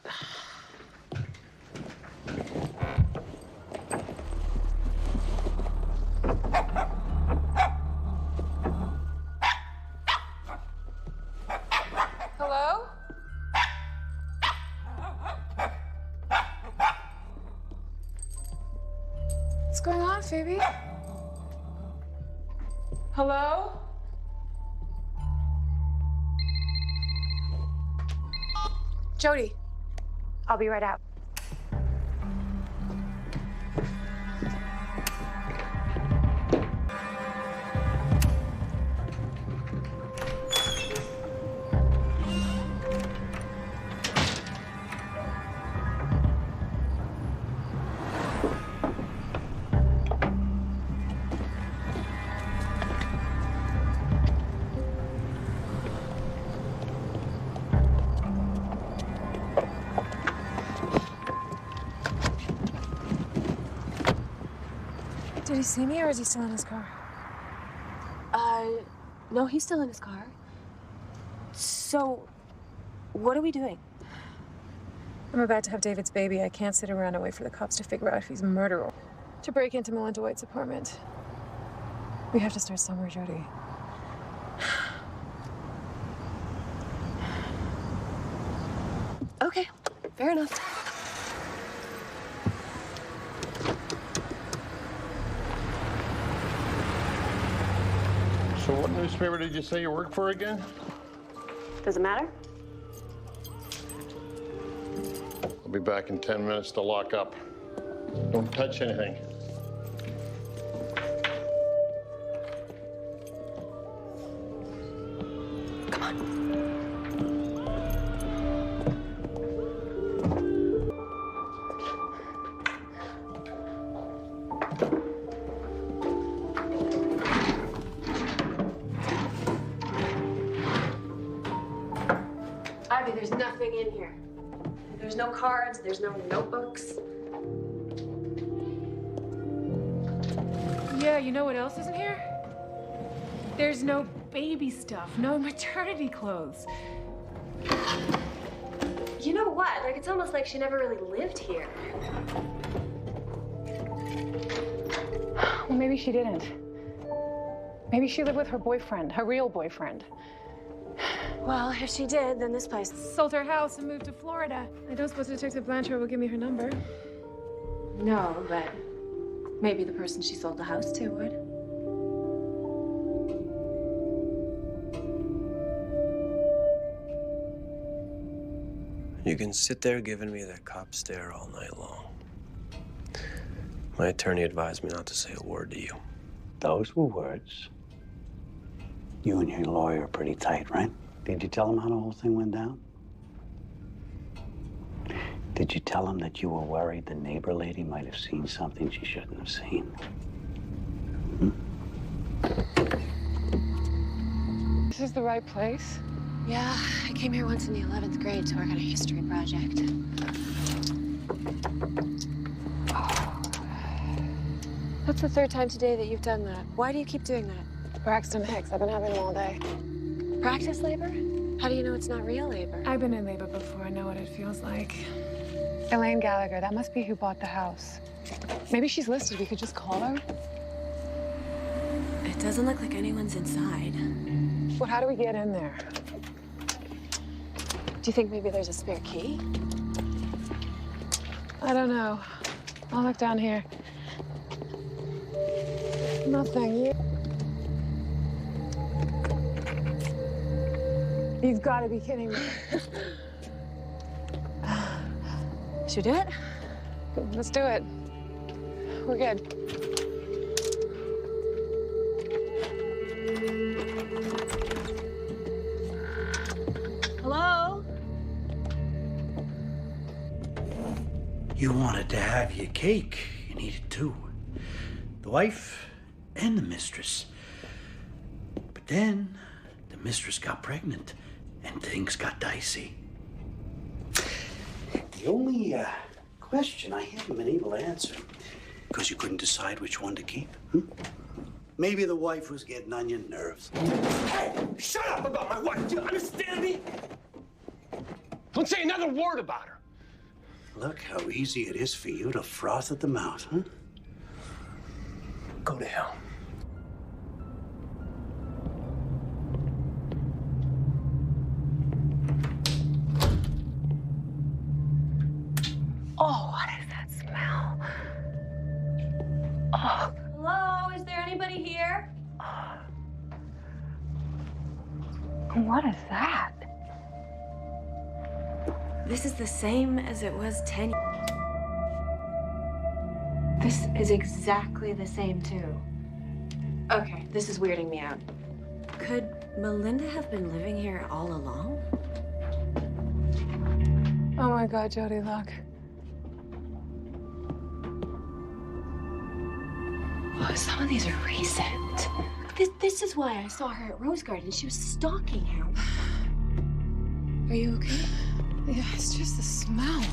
What's going on, Phoebe? Hello? Jody, I'll be right out. Did he see me, or is he still in his car? No, he's still in his car. So, what are we doing? I'm about to have David's baby. I can't sit around and wait for the cops to figure out if he's a murderer. To break into Melinda White's apartment. We have to start somewhere, Jody. Okay, fair enough. So what newspaper did you say you work for again? Does it matter? I'll be back in 10 minutes to lock up. Don't touch anything. Come on. Ivy, there's nothing in here. There's no cards, there's no notebooks. Yeah, you know what else isn't here? There's no baby stuff, no maternity clothes. You know what? Like, it's almost like she never really lived here. Well, maybe she didn't. Maybe she lived with her boyfriend, her real boyfriend. Well, if she did, then this place sold her house and moved to Florida. I don't suppose Detective Blanchard will give me her number. No, but maybe the person she sold the house to would. You can sit there giving me that cop stare all night long. My attorney advised me not to say a word to you. Those were words. You and your lawyer are pretty tight, right? Did you tell him how the whole thing went down? Did you tell him that you were worried the neighbor lady might have seen something she shouldn't have seen? This is the right place? Yeah, I came here once in the 11th grade to work on a history project. That's the third time today that you've done that. Why do you keep doing that? Braxton Hicks. I've been having them all day. Practice labor? How do you know it's not real labor? I've been in labor before. I know what it feels like. Elaine Gallagher, that must be who bought the house. Maybe she's listed. We could just call her. It doesn't look like anyone's inside. Well, how do we get in there? Do you think maybe there's a spare key? I don't know. I'll look down here. Nothing. You've got to be kidding me. Should we do it? Let's do it. We're good. Hello? You wanted to have your cake. You needed two. The wife and the mistress. But then the mistress got pregnant and things got dicey. The only question I haven't been able to answer, because you couldn't decide which one to keep. Maybe the wife was getting on your nerves. Hey, shut up about my wife. Do you understand me? Don't say another word about her. Look how easy it is for you to froth at the mouth, huh? Go to hell. Oh, what is that smell? Oh. Hello, is there anybody here? What is that? This is the same as it was 10. This is exactly the same, too. Okay, this is weirding me out. Could Melinda have been living here all along? Oh my God, Jody, look. Oh, some of these are recent. This is why I saw her at Rose Garden. She was stalking him. Are you okay? Yeah, it's just the smell.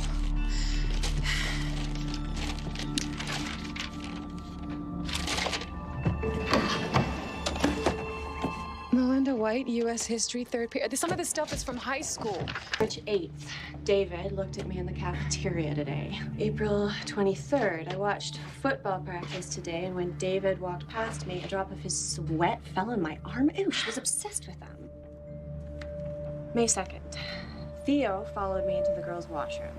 Melinda White, U.S. History, 3rd period. Some of this stuff is from high school. March 8th, David looked at me in the cafeteria today. April 23rd, I watched football practice today, and when David walked past me, a drop of his sweat fell on my arm. Ew, she was obsessed with them. May 2nd, Theo followed me into the girls' washroom.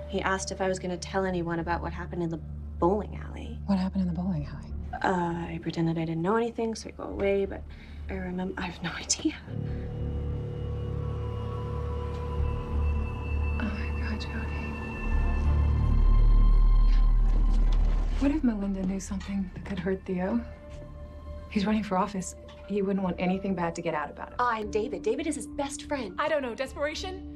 He asked if I was going to tell anyone about what happened in the bowling alley. What happened in the bowling alley? I pretended I didn't know anything, so I go away, but I remember, I have no idea. Oh my God, Jody. What if Melinda knew something that could hurt Theo? He's running for office. He wouldn't want anything bad to get out about it. I'm David. David is his best friend. I don't know, desperation?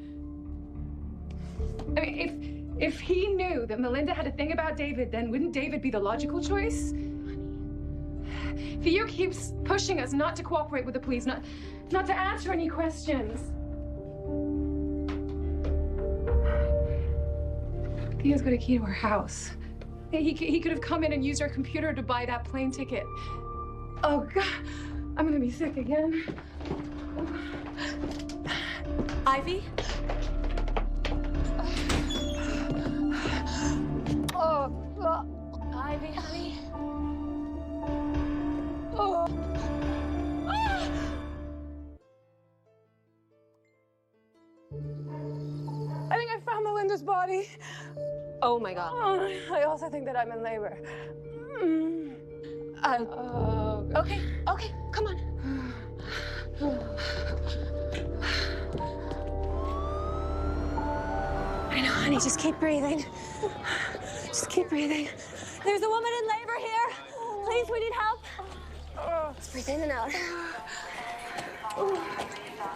I mean, if he knew that Melinda had a thing about David, then wouldn't David be the logical choice? Theo keeps pushing us not to cooperate with the police, not to answer any questions. Theo's got a key to our house. He could have come in and used our computer to buy that plane ticket. Oh, God. I'm gonna be sick again. Ivy? Ivy, honey? Oh. I think I found Melinda's body. Oh my God. I also think that I'm in labor. Okay, come on. I know, honey, just keep breathing. Just keep breathing. There's a woman in labor here. Please, we need help. Just breathe in and out.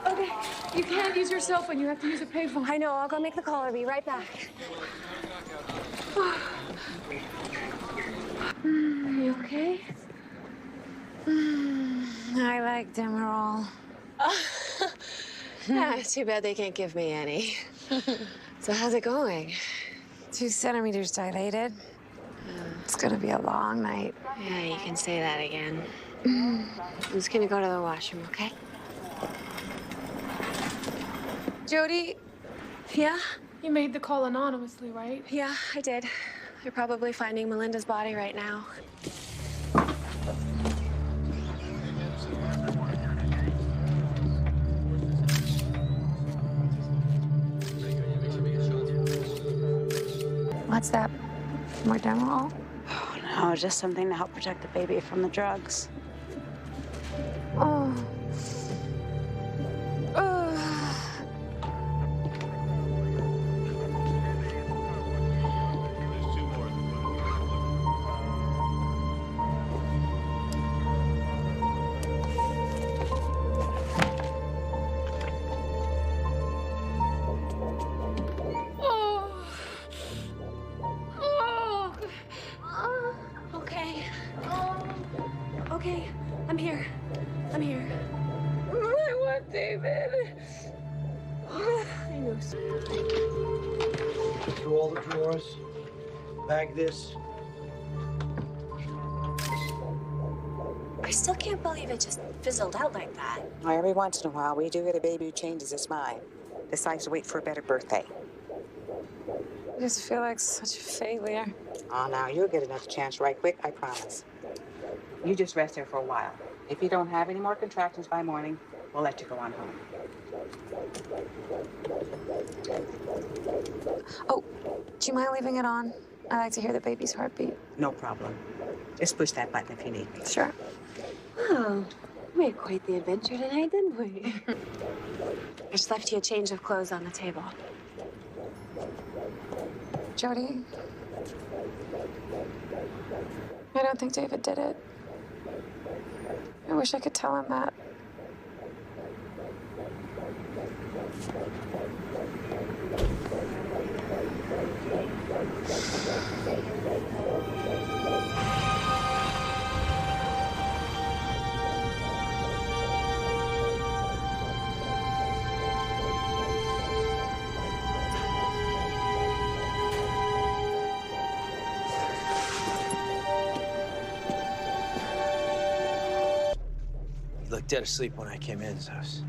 Okay, you can't use your cell phone. You have to use a payphone. I know, I'll go make the call. I'll be right back. You okay? I like Demerol. Yeah, too bad they can't give me any. So how's it going? 2 centimeters dilated. It's gonna be a long night. Yeah, you can say that again. I'm just gonna go to the washroom, okay? Jody? Yeah? You made the call anonymously, right? Yeah, I did. They're probably finding Melinda's body right now. What's that? More Demerol? Oh, no, just something to help protect the baby from the drugs. Oh. Okay, I'm here. I'm here. I want David. I know. Through all the drawers. Bag this. I still can't believe it just fizzled out like that. Every once in a while, we do get a baby who changes his mind, decides to wait for a better birthday. I just feel like such a failure. Oh, now you'll get another chance right quick, I promise. You just rest here for a while. If you don't have any more contractions by morning, we'll let you go on home. Oh, do you mind leaving it on? I like to hear the baby's heartbeat. No problem. Just push that button if you need me. Sure. Oh, we had quite the adventure tonight, didn't we? I just left you a change of clothes on the table. Jody, I don't think David did it. I wish I could tell him that. You looked dead asleep when I came in, so it's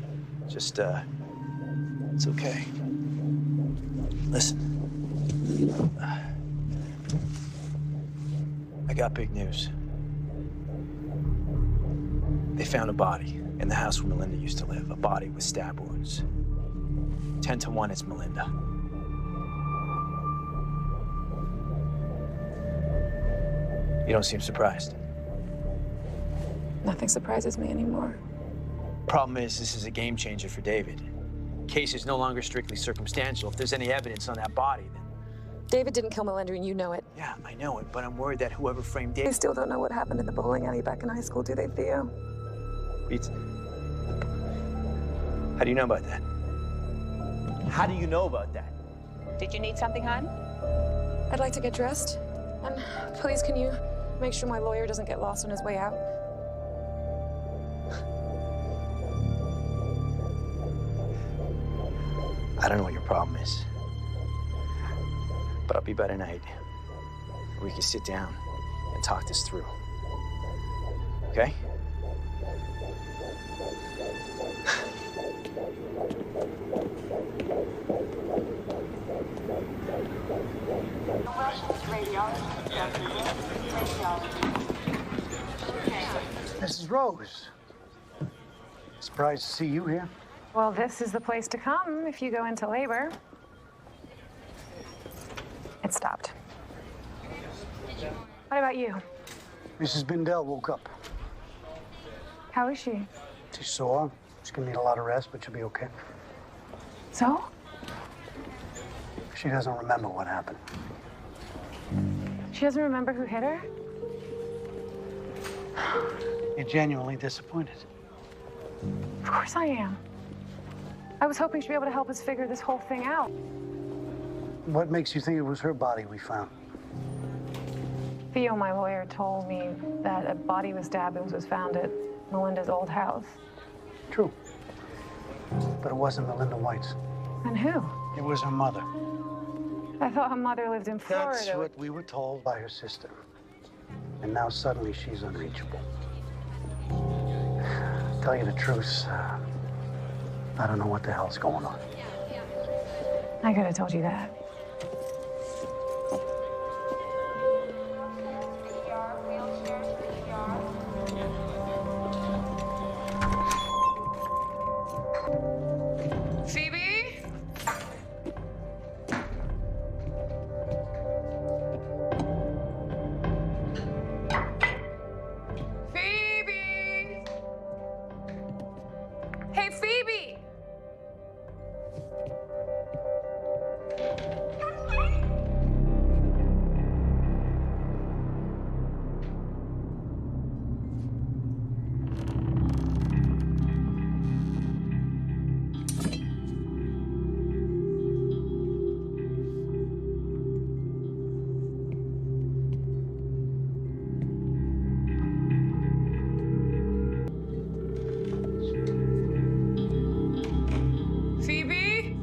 just, it's okay. Listen. I got big news. They found a body in the house where Melinda used to live. A body with stab wounds. 10 to 1, it's Melinda. You don't seem surprised. Nothing surprises me anymore. Problem is, this is a game changer for David. Case is no longer strictly circumstantial. If there's any evidence on that body, then... David didn't kill Melinda, and you know it. Yeah, I know it, but I'm worried that whoever framed David... They still don't know what happened in the bowling alley back in high school, do they, Theo? How do you know about that? How do you know about that? Did you need something, hon? I'd like to get dressed. And please, can you make sure my lawyer doesn't get lost on his way out? I don't know what your problem is, but I'll be by tonight. We can sit down and talk this through. Okay? Mrs. Rose. Surprised to see you here. Well, this is the place to come if you go into labor. It stopped. What about you? Mrs. Bindel woke up. How is she? She's sore. She's gonna need a lot of rest, but she'll be okay. So? She doesn't remember what happened. She doesn't remember who hit her? You're genuinely disappointed. Of course I am. I was hoping she'd be able to help us figure this whole thing out. What makes you think it was her body we found? Theo, my lawyer, told me that a body with stab wounds was found at Melinda's old house. True. But it wasn't Melinda White's. And who? It was her mother. I thought her mother lived in Florida. That's what we were told by her sister. And now suddenly she's unreachable. Tell you the truth, I don't know what the hell's going on. I could have told you that. Phoebe? Phoebe? Hey, Phoebe! Phoebe?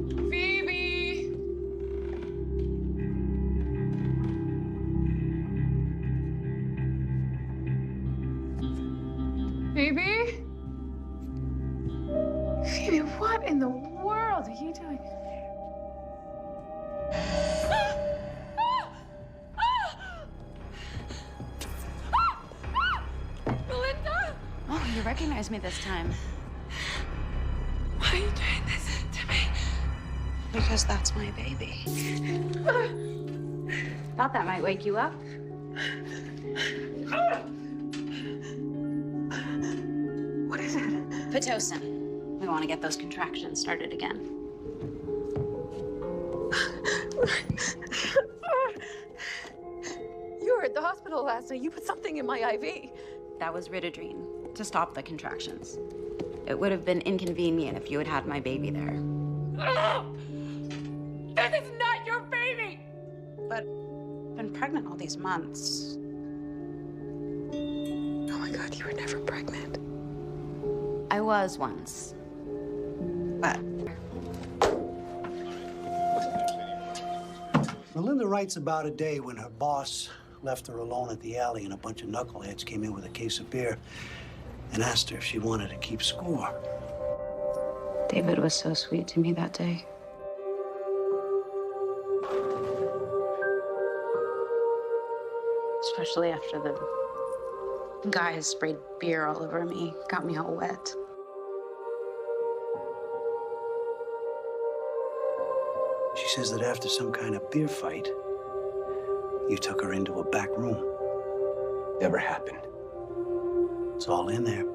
Phoebe? Phoebe? Phoebe, what in the world are you doing? Melinda? Oh, you recognize me this time. Why are you doing this to me? Because that's my baby. Thought that might wake you up. What is it? Pitocin. We want to get those contractions started again. You were at the hospital last night. You put something in my IV. That was Ritadrine to stop the contractions. It would have been inconvenient if you had had my baby there. This is not your baby! But I've been pregnant all these months. Oh my God, you were never pregnant. I was once. But Melinda writes about a day when her boss left her alone at the alley and a bunch of knuckleheads came in with a case of beer and asked her if she wanted to keep score. David was so sweet to me that day. Especially after the guys sprayed beer all over me, got me all wet. She says that after some kind of beer fight, you took her into a back room. Never happened. It's all in there.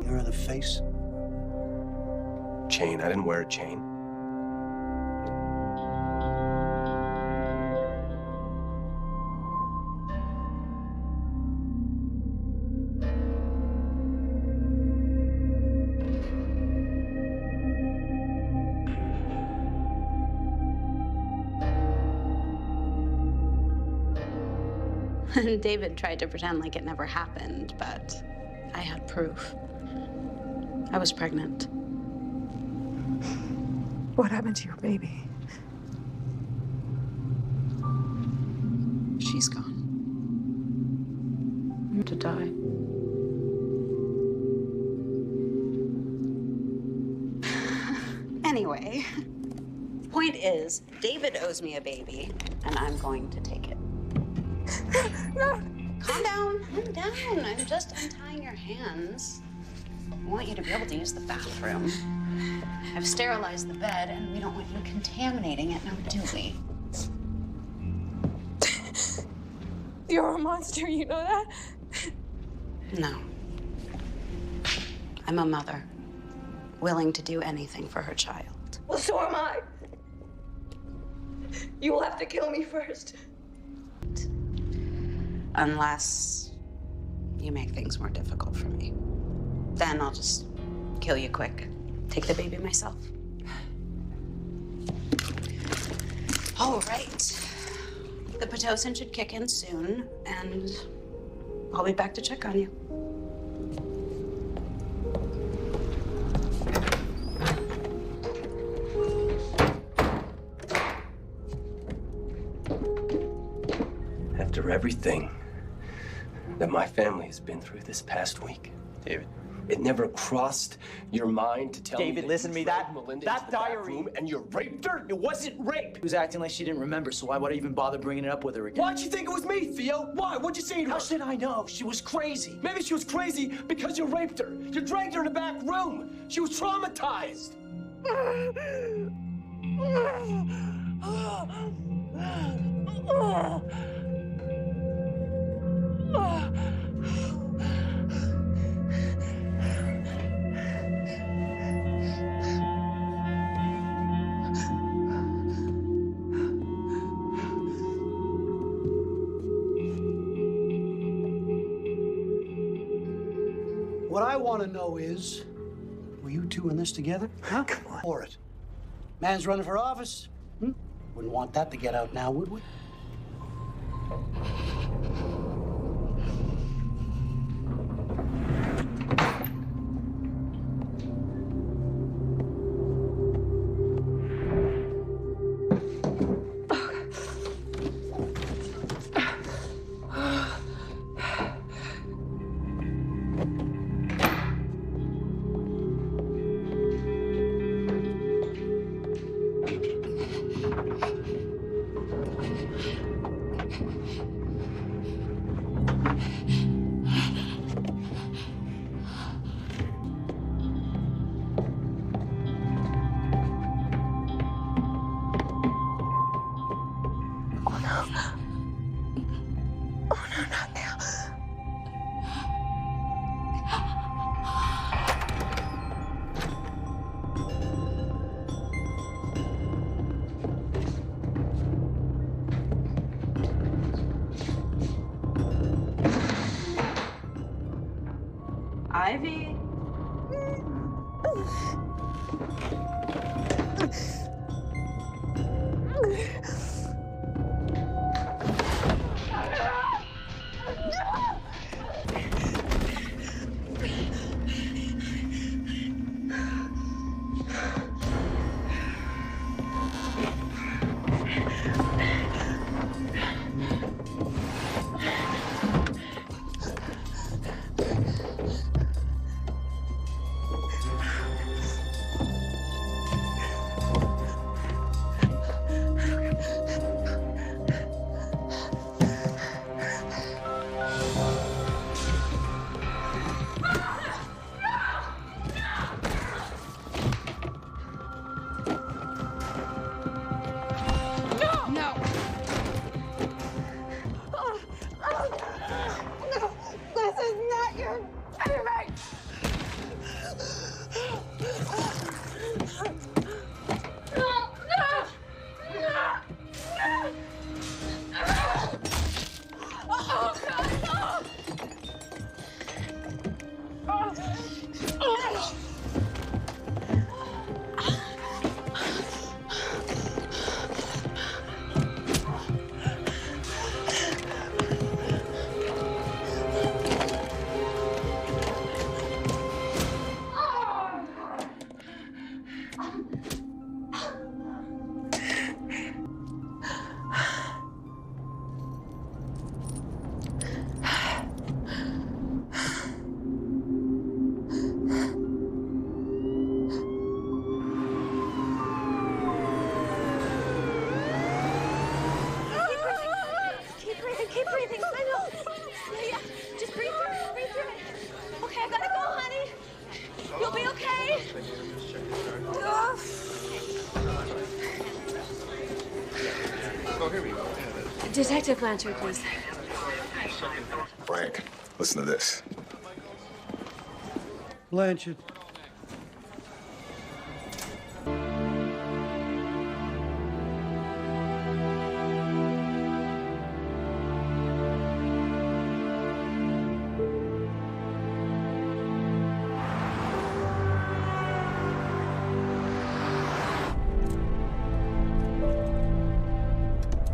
You're in the face. Chain. I didn't wear a chain. David tried to pretend like it never happened, but I had proof. I was pregnant. What happened to your baby? She's gone. To die. Anyway, point is, David owes me a baby, and I'm going to take it. No. Calm down. I'm just untying your hands. I want you to be able to use the bathroom. I've sterilized the bed, and we don't want you contaminating it, now do we? You're a monster, you know that? No. I'm a mother, willing to do anything for her child. Well, so am I. You will have to kill me first. Unless you make things more difficult for me. Then I'll just kill you quick. Take the baby myself. All right. The Pitocin should kick in soon, and I'll be back to check on you. After everything that my family has been through this past week, David. It never crossed your mind to tell me David, that listen you to me. dragged Melinda That into the back diary room and you raped her? It wasn't rape. She was acting like she didn't remember, so why would I even bother bringing it up with her again? Why'd you think it was me, Theo? Why? What'd you say to her? How should I know? She was crazy. Maybe she was crazy because you raped her. You dragged her in the back room. She was traumatized. What I want to know is, were you two in this together? Huh? Come on. For it. Man's running for office. Wouldn't want that to get out now, would we? Ivy. Detective Blanchard, please. Frank, listen to this. Blanchard.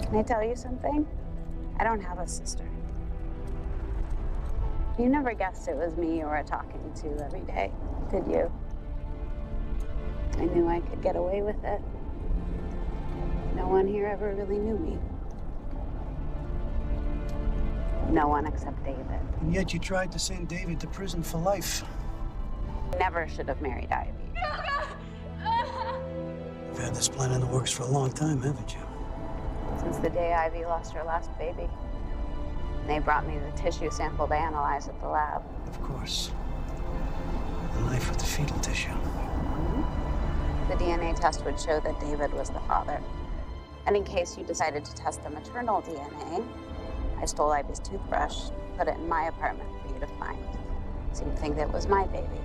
Can I tell you something? I don't have a sister. You never guessed it was me you were talking to every day, did you? I knew I could get away with it. No one here ever really knew me. No one except David. And yet you tried to send David to prison for life. Never should have married Ivy. You've had this plan in the works for a long time, haven't you? Since the day Ivy lost her last baby. They brought me the tissue sample to analyze at the lab. Of course. The knife with the fetal tissue. The DNA test would show that David was the father. And in case you decided to test the maternal DNA, I stole Ivy's toothbrush, put it in my apartment for you to find. So you'd think that was my baby.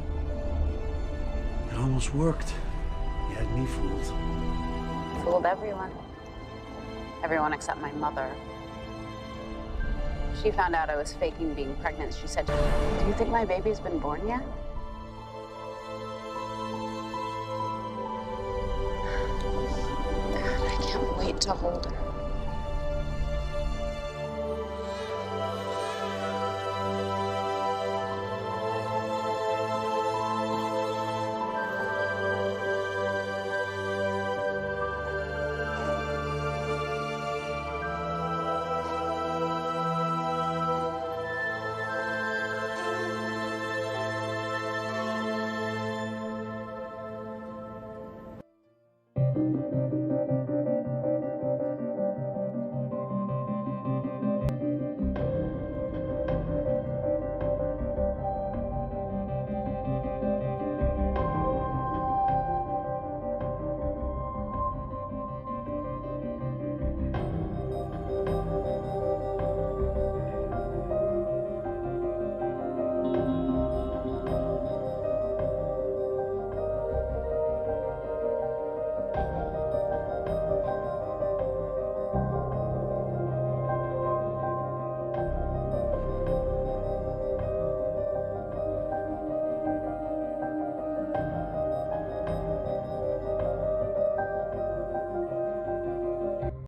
It almost worked. You had me fooled. Fooled everyone. Everyone except my mother. She found out I was faking being pregnant. She said, "Do you think my baby's been born yet?" God, I can't wait to hold her.